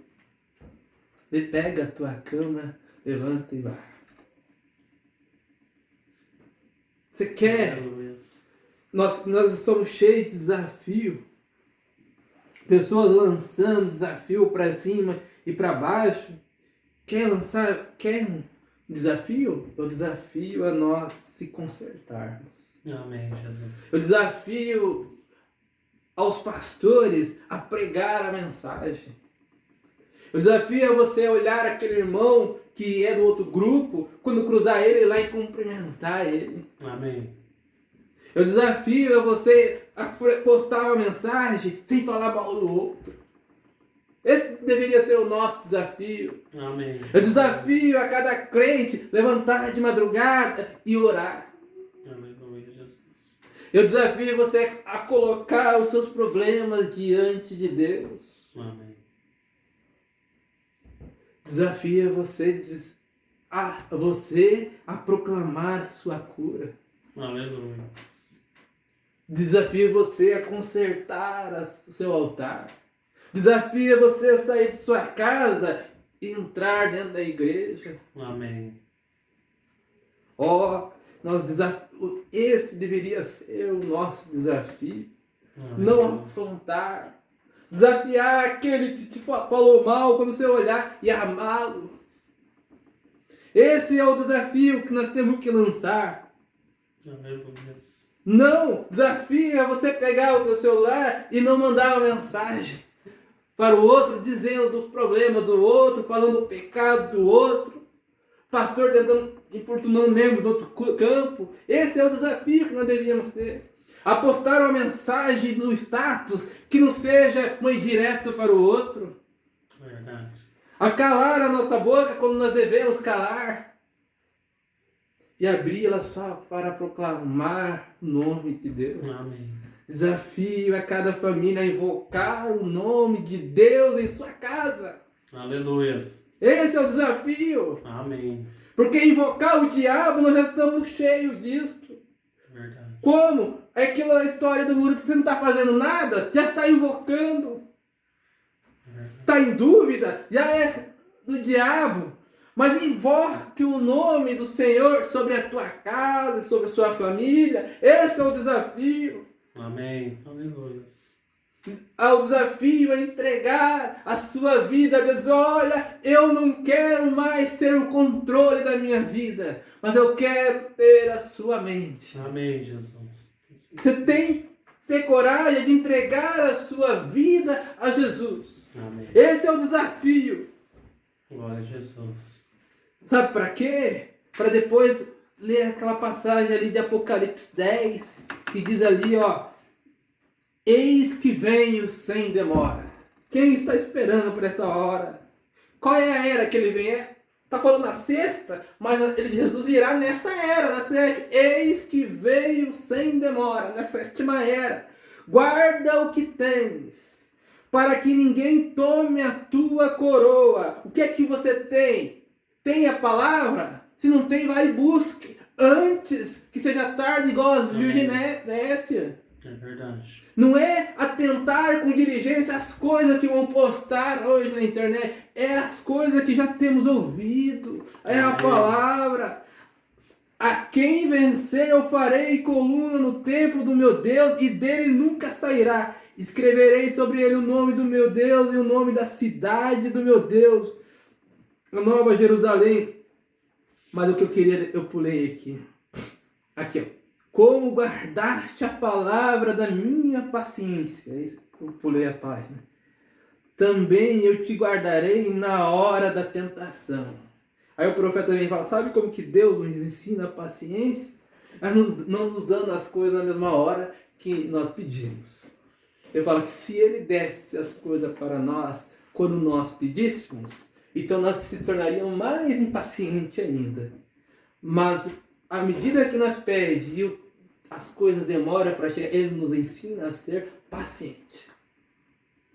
ele pega a tua cama, levanta e vai. Você quer? Aleluia. Nós estamos cheios de desafio. Pessoas lançando desafio para cima e para baixo. Quer um desafio? Eu desafio a nós se consertarmos. Amém, Jesus. Eu desafio aos pastores a pregar a mensagem. Eu desafio a você olhar aquele irmão que é do outro grupo, quando cruzar ele, ir lá e cumprimentar ele. Amém. Eu desafio a você a postar uma mensagem sem falar mal do outro. Esse deveria ser o nosso desafio. Amém. Eu desafio a cada crente levantar de madrugada e orar. Aleluia, Jesus. Eu desafio você a colocar os seus problemas diante de Deus. Amém. Desafia você a proclamar sua cura. Aleluia. Desafia você a consertar o seu altar. Desafia você a sair de sua casa e entrar dentro da igreja. Amém. Esse deveria ser o nosso desafio. Amém. Não afrontar. Desafiar aquele que te falou mal quando você olhar e amá-lo. Esse é o desafio que nós temos que lançar. Aleluia. Não, desafio é você pegar o teu celular e não mandar uma mensagem para o outro, dizendo dos problemas do outro, falando do pecado do outro. Pastor tentando, importunando um membro do outro campo. Esse é o desafio que nós devíamos ter. Apostar uma mensagem no status que não seja uma indireta para o outro. Verdade. Acalar a nossa boca quando nós devemos calar. E abri-la só para proclamar o nome de Deus. Amém. Desafio a cada família a invocar o nome de Deus em sua casa. Aleluia. Esse é o desafio. Amém. Porque invocar o diabo, nós já estamos cheios disso. Verdade. Como? É aquela história do muro que você não está fazendo nada, já está invocando. Está em dúvida, já é do diabo. Mas invoque o nome do Senhor sobre a tua casa, sobre a sua família. Esse é o desafio. Amém. Aleluia. Ao desafio a entregar a sua vida a Deus. Olha, eu não quero mais ter o controle da minha vida, mas eu quero ter a sua mente. Amém, Jesus. Você tem que ter coragem de entregar a sua vida a Jesus. Amém. Esse é o desafio. Glória a Jesus. Sabe para quê? Para depois ler aquela passagem ali de Apocalipse 10, que diz ali, ó: eis que venho sem demora. Quem está esperando por esta hora? Qual é a era que ele vem? Está falando na sexta, mas Jesus virá nesta era, na sétima. Eis que veio sem demora, na sétima era. Guarda o que tens, para que ninguém tome a tua coroa. O que é que você tem? Tem a palavra? Se não tem, vai e busque, antes que seja tarde, igual as virgens Nécia. É verdade. Não é atentar com diligência às coisas que vão postar hoje na internet. É as coisas que já temos ouvido. É a palavra. A quem vencer eu farei coluna no templo do meu Deus, e dele nunca sairá. Escreverei sobre ele o nome do meu Deus e o nome da cidade do meu Deus, a Nova Jerusalém. Mas o que eu queria, eu pulei aqui. Aqui, ó. Como guardaste a palavra da minha paciência. Eu pulei a página. Também eu te guardarei na hora da tentação. Aí o profeta vem e fala, sabe como que Deus nos ensina a paciência? Não nos dando as coisas na mesma hora que nós pedimos. Ele fala que se ele desse as coisas para nós quando nós pedíssemos, então nós se tornaríamos mais impacientes ainda. Mas à medida que nós pedimos e as coisas demoram para chegar, ele nos ensina a ser paciente.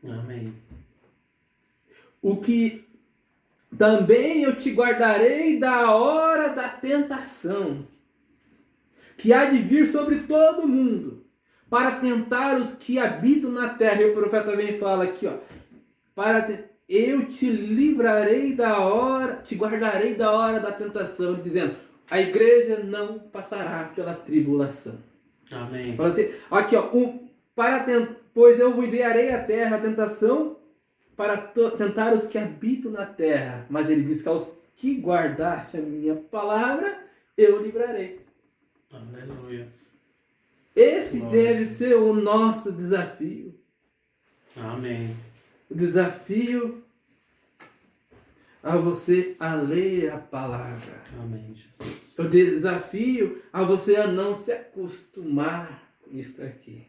Amém. O que também eu te guardarei da hora da tentação, que há de vir sobre todo mundo, para tentar os que habitam na terra. E o profeta também fala aqui, ó, eu te livrarei da hora, te guardarei da hora da tentação, dizendo, a igreja não passará pela tribulação. Amém. Fala assim, aqui ó, pois eu enviarei à terra a tentação para tentar os que habitam na terra. Mas ele diz que aos que guardaste a minha palavra, eu livrarei. Aleluia. Esse Glória. deve ser o nosso desafio. Amém. O desafio a você a ler a palavra. Amém, Jesus. O desafio a você a não se acostumar com isso aqui.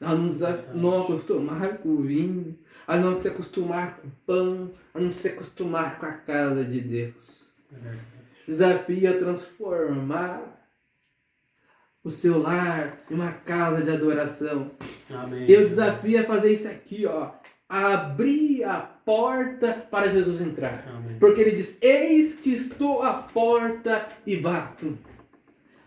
A não acostumar com o vinho, a não se acostumar com o pão, a não se acostumar com a casa de Deus. É verdade. Desafio a transformar o seu lar em uma casa de adoração. Amém. Eu desafio a fazer isso aqui, ó. abrir a porta para Jesus entrar. Amém. Porque ele diz, eis que estou à porta e bato.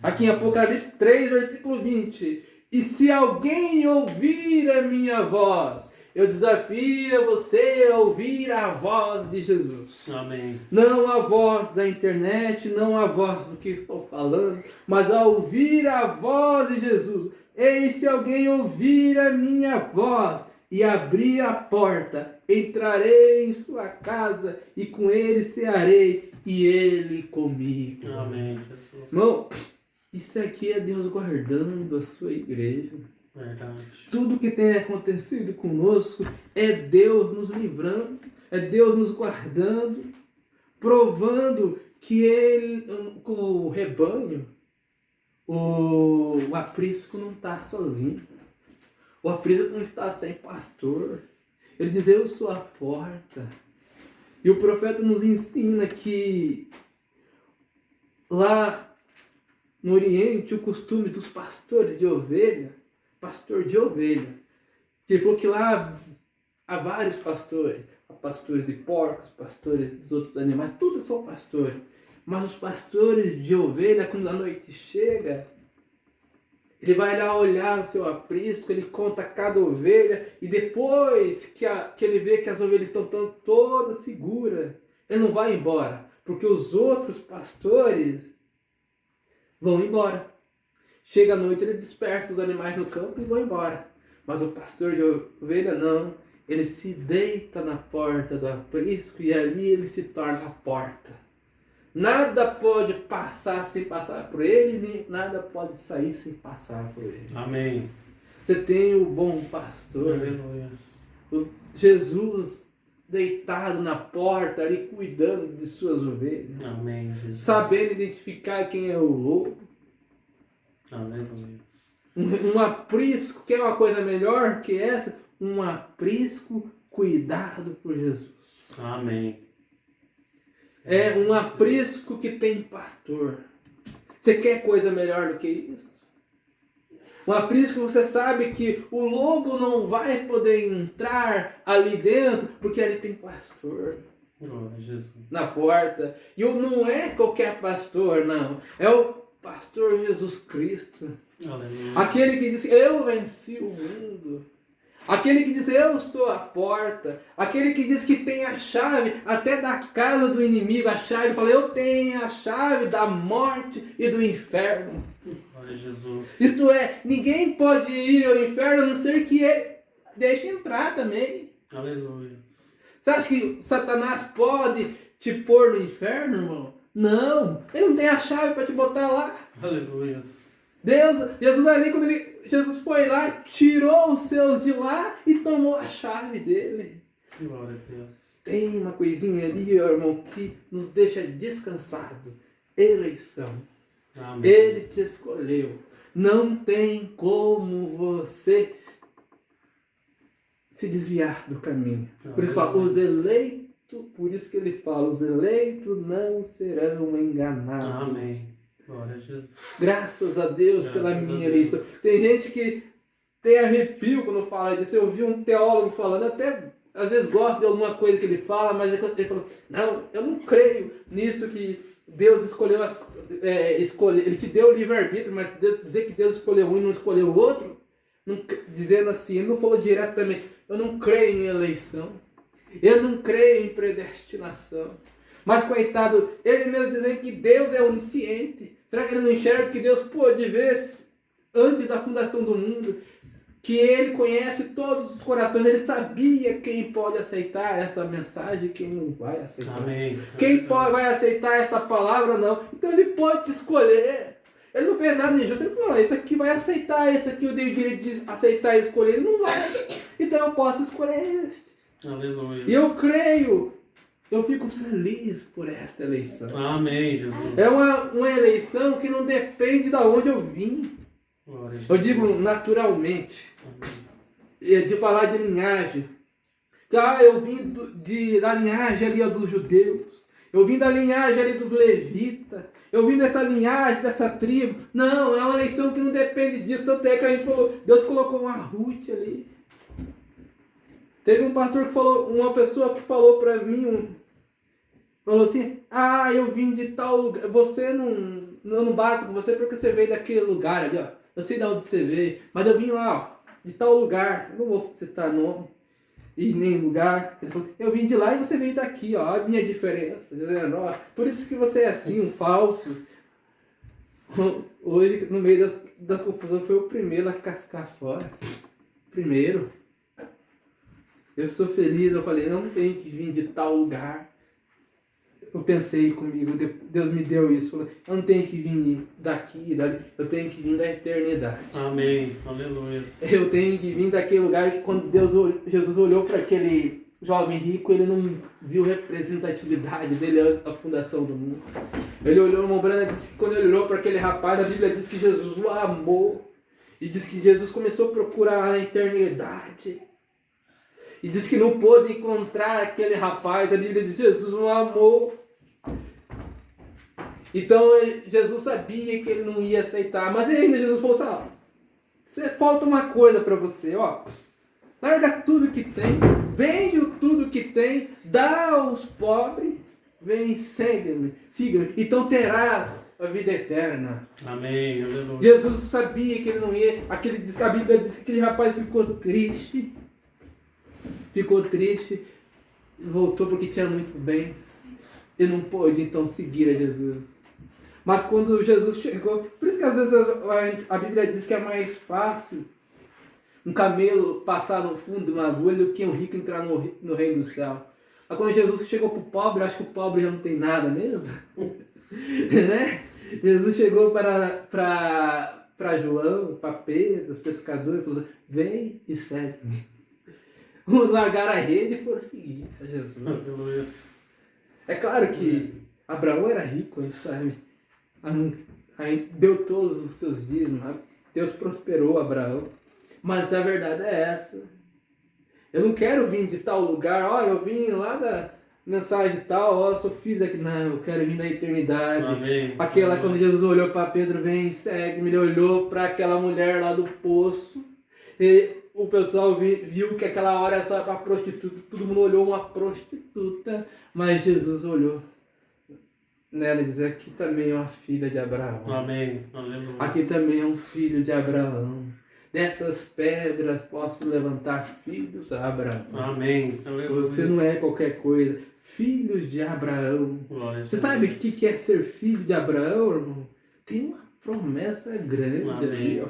Aqui em Apocalipse 3, versículo 20. E se alguém ouvir a minha voz, eu desafio você a ouvir a voz de Jesus. Amém. Não a voz da internet, não a voz do que estou falando, mas a ouvir a voz de Jesus. Eis se alguém ouvir a minha voz e abrir a porta, entrarei em sua casa e com ele cearei e ele comigo. Amém, Jesus. Irmão, isso aqui é Deus guardando a sua igreja. Verdade. Tudo que tem acontecido conosco é Deus nos livrando, é Deus nos guardando, provando que Ele, com o rebanho, o aprisco não está sozinho. O aprisco não está sem pastor. Ele diz, eu sou a porta. E o profeta nos ensina que lá no Oriente o costume dos pastores de ovelha, pastor de ovelha, que ele falou que lá há vários pastores, há pastores de porcos, pastores dos outros animais, todos são pastores. Mas os pastores de ovelha, quando a noite chega, ele vai lá olhar o seu aprisco, ele conta cada ovelha, e depois que ele vê que as ovelhas estão todas seguras, ele não vai embora, porque os outros pastores vão embora. Chega a noite, ele dispersa os animais no campo e vão embora. Mas o pastor de ovelha não, ele se deita na porta do aprisco e ali ele se torna a porta. Nada pode passar sem passar por ele, nem nada pode sair sem passar por ele. Amém. Você tem o bom pastor, Aleluia. o Jesus deitado na porta ali, cuidando de suas ovelhas, Amém, Jesus. sabendo identificar quem é o lobo. Aleluia. Um aprisco, quer uma coisa melhor que essa? Um aprisco cuidado por Jesus. Amém. É um aprisco que tem pastor. Você quer coisa melhor do que isso? Um aprisco, você sabe que o lobo não vai poder entrar ali dentro, porque ali tem pastor Glória a Jesus. na porta. E não é qualquer pastor, não. É o pastor Jesus Cristo. Aleluia. Aquele que diz, eu venci o mundo. Aquele que diz, eu sou a porta. Aquele que diz que tem a chave até da casa do inimigo. A chave, fala, eu tenho a chave da morte e do inferno. Glória a Jesus. Isto é, ninguém pode ir ao inferno a não ser que ele deixe entrar também. Aleluia. Você acha que Satanás pode te pôr no inferno, irmão? Não, ele não tem a chave para te botar lá. Aleluia. Jesus ali, quando Jesus foi lá, tirou os seus de lá e tomou a chave dele. Glória a Deus. Tem uma coisinha ali, irmão, que nos deixa descansado. Eleição. Amém. Ele te escolheu. Não tem como você se desviar do caminho. Por isso, fala, os eleitos, por isso que ele fala, os eleitos não serão enganados. Amém. Glória a Jesus. Graças a Deus pela Graças a minha Deus. eleição. Tem gente que tem arrepio quando fala disso. Eu vi um teólogo falando, até às vezes gosto de alguma coisa que ele fala, mas ele falou, não, eu não creio nisso que Deus escolheu, ele te deu o livre-arbítrio, mas dizer que Deus escolheu um e não escolheu o outro, dizendo assim, ele não falou diretamente, eu não creio em eleição, eu não creio em predestinação. Mas coitado, ele mesmo dizendo que Deus é onisciente. Será que ele não enxerga que Deus pôde ver antes da fundação do mundo? Que ele conhece todos os corações, ele sabia quem pode aceitar esta mensagem e quem não vai aceitar. Amém. Quem vai aceitar esta palavra ou não. Então ele pode te escolher. Ele não fez nada injusto. Ele falou, esse aqui vai aceitar, esse aqui eu dei o direito de aceitar e escolher. Ele não vai. Então eu posso escolher este. Aleluia. E eu creio, eu fico feliz por esta eleição. Amém, Jesus. É uma eleição que não depende de onde eu vim. Glória a Jesus. Eu digo naturalmente. De falar de linhagem. Eu vim da linhagem ali dos judeus. Eu vim da linhagem ali dos levitas. Eu vim dessa linhagem, dessa tribo. Não, é uma eleição que não depende disso. Tanto é que a gente falou, Deus colocou uma Ruth ali. Teve um pastor que falou, uma pessoa que falou pra mim, falou assim, eu vim de tal lugar, eu não bato com você porque você veio daquele lugar ali, ó. Eu sei de onde você veio, mas eu vim lá, ó, de tal lugar, eu não vou citar nome e nem lugar. Ele falou, eu vim de lá e você veio daqui, ó, a minha diferença, dizendo, ó, por isso que você é assim, um falso. Hoje, no meio das confusões, foi o primeiro a cascar fora. Primeiro. Eu estou feliz, eu falei, não tem que vir de tal lugar. Eu pensei comigo, Deus me deu isso. Falei, eu não tenho que vir daqui, dali, eu tenho que vir da eternidade. Amém. Aleluia. Eu tenho que vir daquele lugar que quando Jesus olhou para aquele jovem rico, ele não viu representatividade dele à fundação do mundo. Ele olhou, uma Brana disse que quando ele olhou para aquele rapaz, a Bíblia diz que Jesus o amou. E diz que Jesus começou a procurar a eternidade. E diz que não pôde encontrar aquele rapaz. A Bíblia diz que Jesus o amou. Então Jesus sabia que ele não ia aceitar. Mas ainda Jesus falou assim, falta uma coisa para você, ó. Larga tudo que tem, vende tudo que tem, dá aos pobres, vem e segue-me, siga-me, então terás a vida eterna. Amém, aleluia. Jesus sabia que ele não ia, a Bíblia diz que aquele rapaz ficou triste, voltou porque tinha muitos bens, e não pôde então seguir a Jesus. Mas quando Jesus chegou, por isso que às vezes a Bíblia diz que é mais fácil um camelo passar no fundo de uma agulha do que um rico entrar no reino do céu. Mas quando Jesus chegou para o pobre, acho que o pobre já não tem nada mesmo. Né? Jesus chegou para João, para Pedro, os pescadores, e falou assim, vem e segue-me. Vamos largar a rede e foram seguir a Jesus. Aleluia. É claro que Abraão era rico, a gente sabe. Aí deu todos os seus dízimos, Deus prosperou Abraão. Mas a verdade é essa. Eu não quero vir de tal lugar, eu vim lá da mensagem tal, eu sou filho daqui. Não, eu quero vir da eternidade. Amém. Aquela, quando Jesus olhou para Pedro, vem e segue-me, ele olhou para aquela mulher lá do poço. E o pessoal viu que aquela hora era só para prostituta, todo mundo olhou uma prostituta, mas Jesus olhou nela e disse, aqui também é uma filha de Abraão. Amém. Aleluia. Aqui também é um filho de Abraão. Dessas pedras posso levantar filhos a Abraão. Amém. Aleluia. Você não é qualquer coisa. Filhos de Abraão. Glória. Você sabe o que é ser filho de Abraão, irmão? Tem uma promessa grande ali,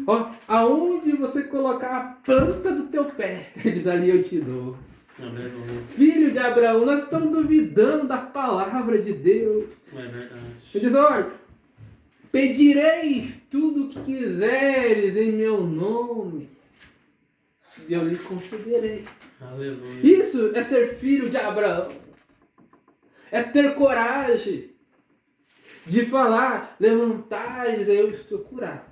ó. Aonde você colocar a planta do teu pé, diz ali eu te dou. Aleluia. Filho de Abraão, nós estamos duvidando da palavra de Deus. É verdade. Ele diz, olha, pedireis tudo o que quiseres em meu nome, e eu lhe concederei. Aleluia. Isso é ser filho de Abraão. É ter coragem de falar, levantais, eu estou curado.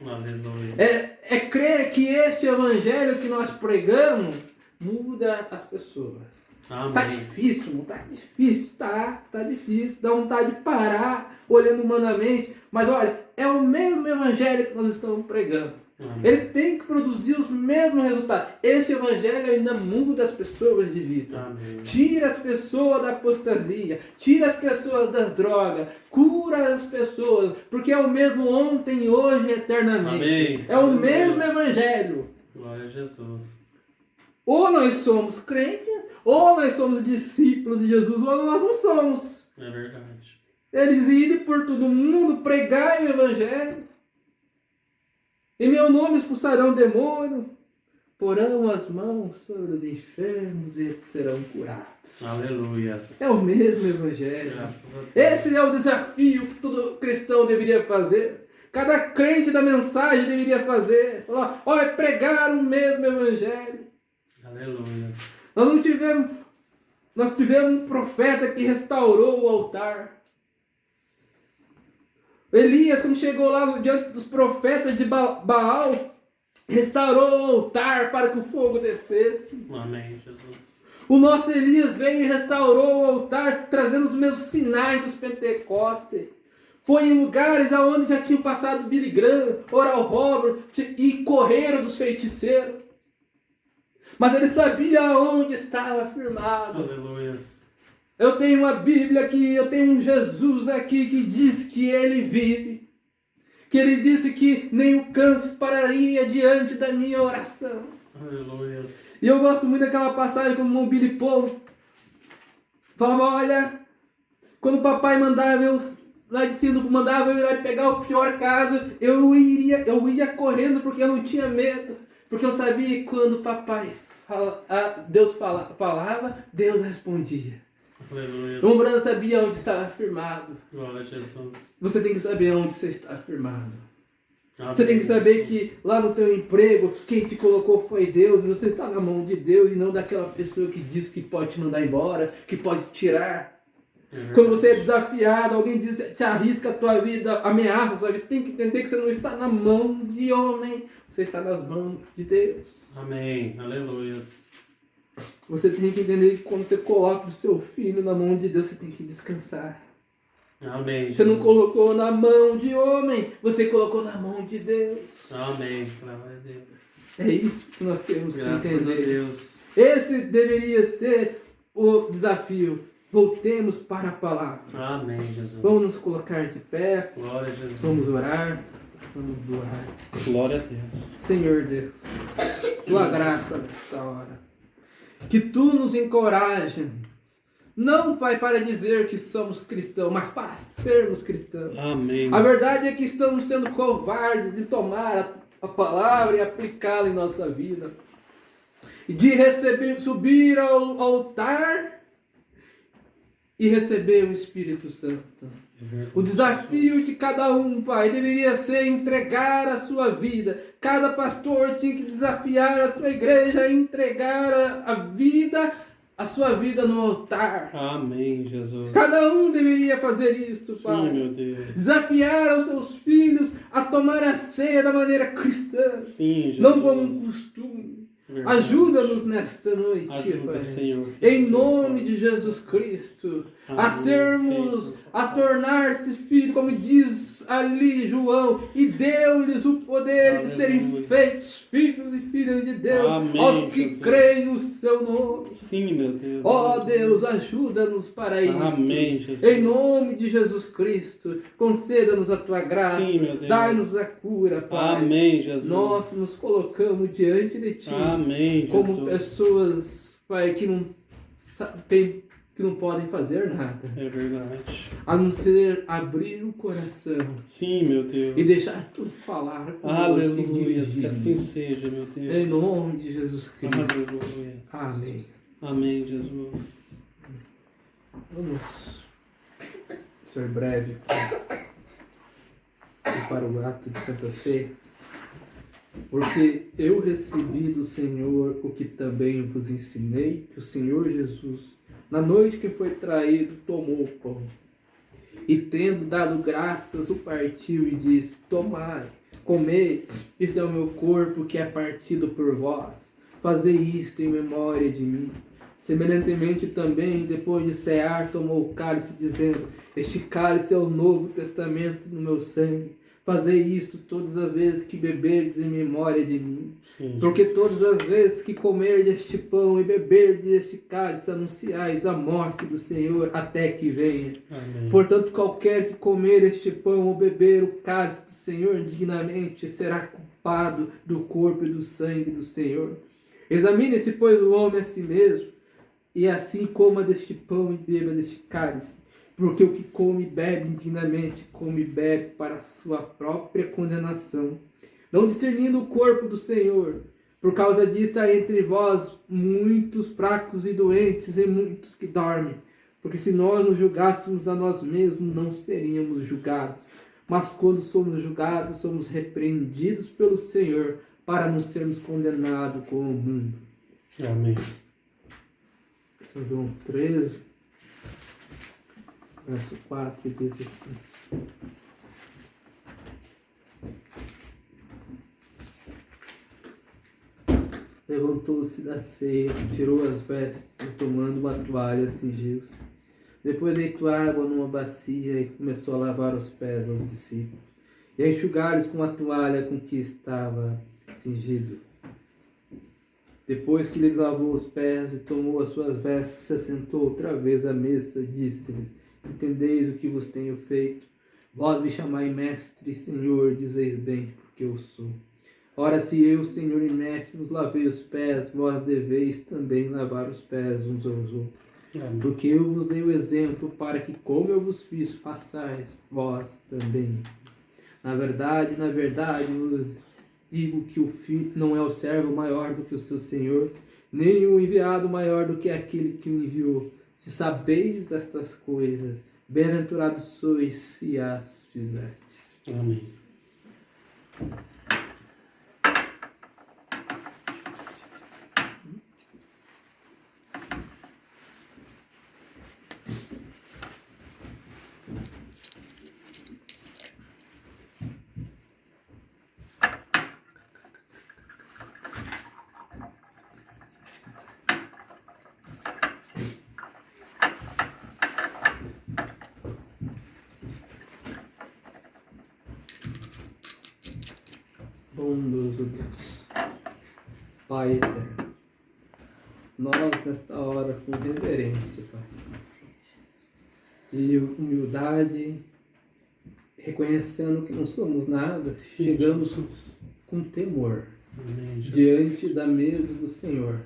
Aleluia. É crer que este evangelho que nós pregamos muda as pessoas. Amém. Tá difícil, não tá difícil, tá difícil, dá vontade de parar olhando humanamente, mas olha, é o mesmo evangelho que nós estamos pregando. Amém. Ele tem que produzir os mesmos resultados. Esse evangelho ainda muda as pessoas de vida. Amém. Tira as pessoas da apostasia, tira as pessoas das drogas, cura as pessoas, porque é o mesmo ontem, hoje e eternamente. Amém. É o mesmo evangelho. Glória a Jesus. Ou nós somos crentes, ou nós somos discípulos de Jesus, ou nós não somos. É verdade. Eles irem por todo mundo, pregar o evangelho. Em meu nome expulsarão demônio, porão as mãos sobre os enfermos e eles serão curados. Aleluia. É o mesmo evangelho. Graças a Deus. Esse é o desafio que todo cristão deveria fazer. Cada crente da mensagem deveria fazer. Falar, olha, pregar o mesmo evangelho. Aleluia. Nós tivemos um profeta que restaurou o altar. Elias, quando chegou lá diante dos profetas de Baal, restaurou o altar para que o fogo descesse. Amém, Jesus. O nosso Elias veio e restaurou o altar, trazendo os mesmos sinais dos Pentecostes. Foi em lugares onde já tinham passado Billy Graham, Oral Roberts e correram dos feiticeiros. mas ele sabia onde estava firmado. Aleluia. Eu tenho uma Bíblia aqui, eu tenho um Jesus aqui que diz que ele vive. Que ele disse que nem o câncer pararia diante da minha oração. Aleluia. E eu gosto muito daquela passagem como o Billy Paul falava, olha, quando o papai mandava eu lá de cima, mandava eu ir lá pegar o pior caso, eu ia correndo porque eu não tinha medo. Porque eu sabia que quando o papai Deus falava, Deus respondia. Aleluia. O Brando sabia onde estava firmado. Glória a Jesus. Você tem que saber onde você está firmado. Amém. Você tem que saber que lá no teu emprego, quem te colocou foi Deus, e você está na mão de Deus e não daquela pessoa que diz que pode te mandar embora, que pode te tirar. Quando você é desafiado, alguém te arrisca a tua vida, ameaça a sua vida, tem que entender que você não está na mão de homem, você está nas mãos de Deus. Amém. Aleluia. Você tem que entender que quando você coloca o seu filho na mão de Deus, você tem que descansar. Amém. Você não colocou na mão de homem, você colocou na mão de Deus. Amém. Glória a Deus. É isso que nós temos que Graças entender. a Deus. Esse deveria ser o desafio. Voltemos para a palavra. Amém, Jesus. Vamos nos colocar de pé. Glória a Jesus. Vamos orar. Vamos orar. Glória a Deus. Senhor Deus, tua graça nesta hora. Que tu nos encorajes. Não, Pai, para dizer que somos cristãos, mas para sermos cristãos. Amém. A verdade é que estamos sendo covardes de tomar a palavra e aplicá-la em nossa vida. E de subir ao altar e receber o Espírito Santo. O desafio de cada um, Pai, deveria ser entregar a sua vida. Cada pastor tinha que desafiar a sua igreja a entregar a sua vida no altar. Amém, Jesus. Cada um deveria fazer isto, Pai. Sim, meu Deus. Desafiar os seus filhos a tomar a ceia da maneira cristã. Sim, Jesus. Não como um costume. Verdade. Ajuda-nos nesta noite, Ajuda, Pai. Senhor. Em nome de Jesus Cristo. A Amém, sermos, Senhor. a tornar-se filho, como diz ali João, e deu-lhes o poder de serem Aleluia. feitos filhos e filhas de Deus, Amém, aos que Jesus. creem no seu nome. Sim, meu Deus. Ó Deus, ajuda-nos para isso. Amém, Jesus. Em nome de Jesus Cristo, conceda-nos a tua graça. Sim, meu Deus. Dai-nos a cura, Pai. Amém, Jesus. Nós nos colocamos diante de ti. Amém, Jesus. Como pessoas, Pai, que não sabem, que não podem fazer nada, É verdade. a não ser abrir o coração Sim, meu Deus. e deixar tu falar conosco e Aleluia. Que dirigir. assim seja, meu Deus. Em nome de Jesus Cristo. Aleluia. Amém. Amém, Jesus. Vamos ser breve para o ato de Santa Ceia. Porque eu recebi do Senhor o que também vos ensinei, que o Senhor Jesus, na noite que foi traído, tomou o pão. E tendo dado graças, o partiu e disse, tomai, comei, isto é o meu corpo que é partido por vós. Fazei isto em memória de mim. Semelhantemente também, depois de cear, tomou o cálice, dizendo, este cálice é o novo testamento no meu sangue. Fazei isto todas as vezes que beberdes em memória de mim. Sim. Porque todas as vezes que comerdes este pão e beberdes este cálice, anunciais a morte do Senhor até que venha. Amém. Portanto, qualquer que comer este pão ou beber o cálice do Senhor dignamente será culpado do corpo e do sangue do Senhor. Examine-se, pois, o homem a si mesmo, e assim coma deste pão e beba deste cálice. Porque o que come e bebe indignamente, come e bebe para a sua própria condenação, não discernindo o corpo do Senhor. Por causa disto há entre vós muitos fracos e doentes e muitos que dormem. Porque se nós nos julgássemos a nós mesmos, não seríamos julgados. Mas quando somos julgados, somos repreendidos pelo Senhor, para não sermos condenados com o mundo. Amém. São João 13, verso 4, diz assim. Levantou-se da ceia, tirou as vestes e tomando uma toalha, cingiu-se. Depois deitou água numa bacia e começou a lavar os pés aos discípulos e a enxugar-lhes com a toalha com que estava cingido. Depois que lhes lavou os pés e tomou as suas vestes, se assentou outra vez à mesa, disse-lhes: Entendeis o que vos tenho feito? Vós me chamai mestre e senhor, dizeis bem, porque eu sou. Ora, se eu, senhor e mestre, vos lavei os pés, vós deveis também lavar os pés uns aos outros. Porque eu vos dei o exemplo para que, como eu vos fiz, façais vós também. Na verdade, vos digo que o filho não é o servo maior do que o seu senhor, nem o enviado maior do que aquele que o enviou. Se sabeis estas coisas, bem-aventurados sois se as fizerdes. Amém. Bondoso Deus, Pai eterno, nós nesta hora com reverência, Pai, e humildade, reconhecendo que não somos nada, chegamos com temor diante da mesa do Senhor,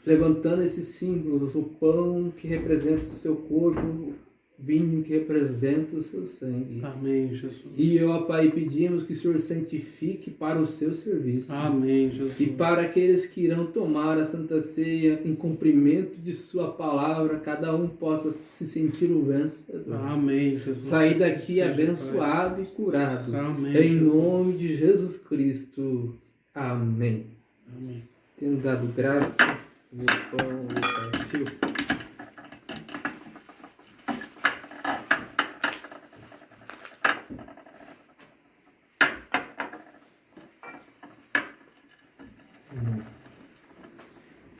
levantando esses símbolos, o pão que representa o seu corpo, vinho que representa o seu sangue. Amém, Jesus. E, ó Pai, pedimos que o Senhor santifique para o seu serviço. Amém, Jesus. E para aqueles que irão tomar a Santa Ceia em cumprimento de sua palavra, cada um possa se sentir o vencedor. Amém, Jesus. Sair daqui Seja, abençoado Pai. e curado. Amém, Em Jesus. nome de Jesus Cristo. Amém. Amém. Tendo dado graça, o pão e partiu.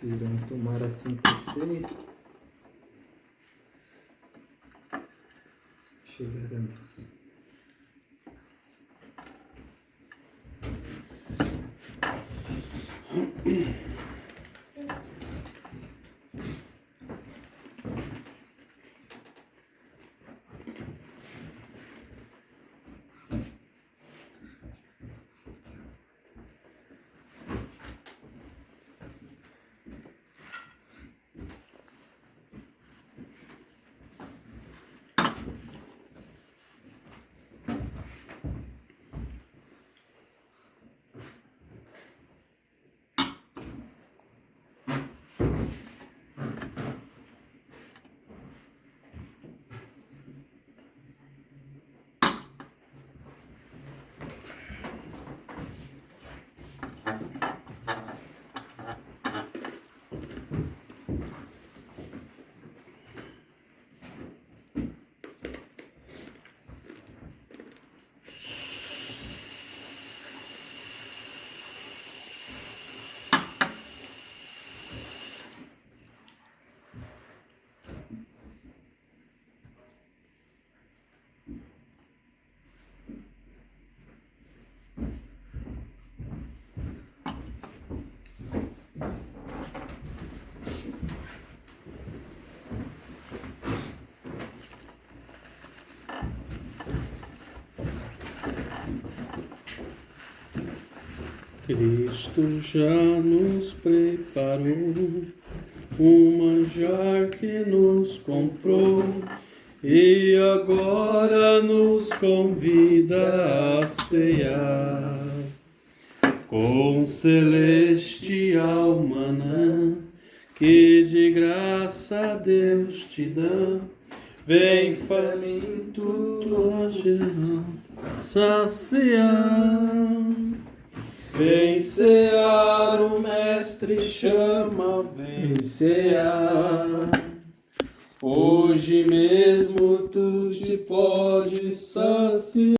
Irão tomar a Santa Ceia. Chegar a mesa. Cristo já nos preparou um manjar que nos comprou e agora nos convida a cear com celestial maná que de graça Deus te dá. Vem faminto tua geração saciar. Vem cear, o mestre chama, vem cear. Hoje mesmo tu te podes saciar.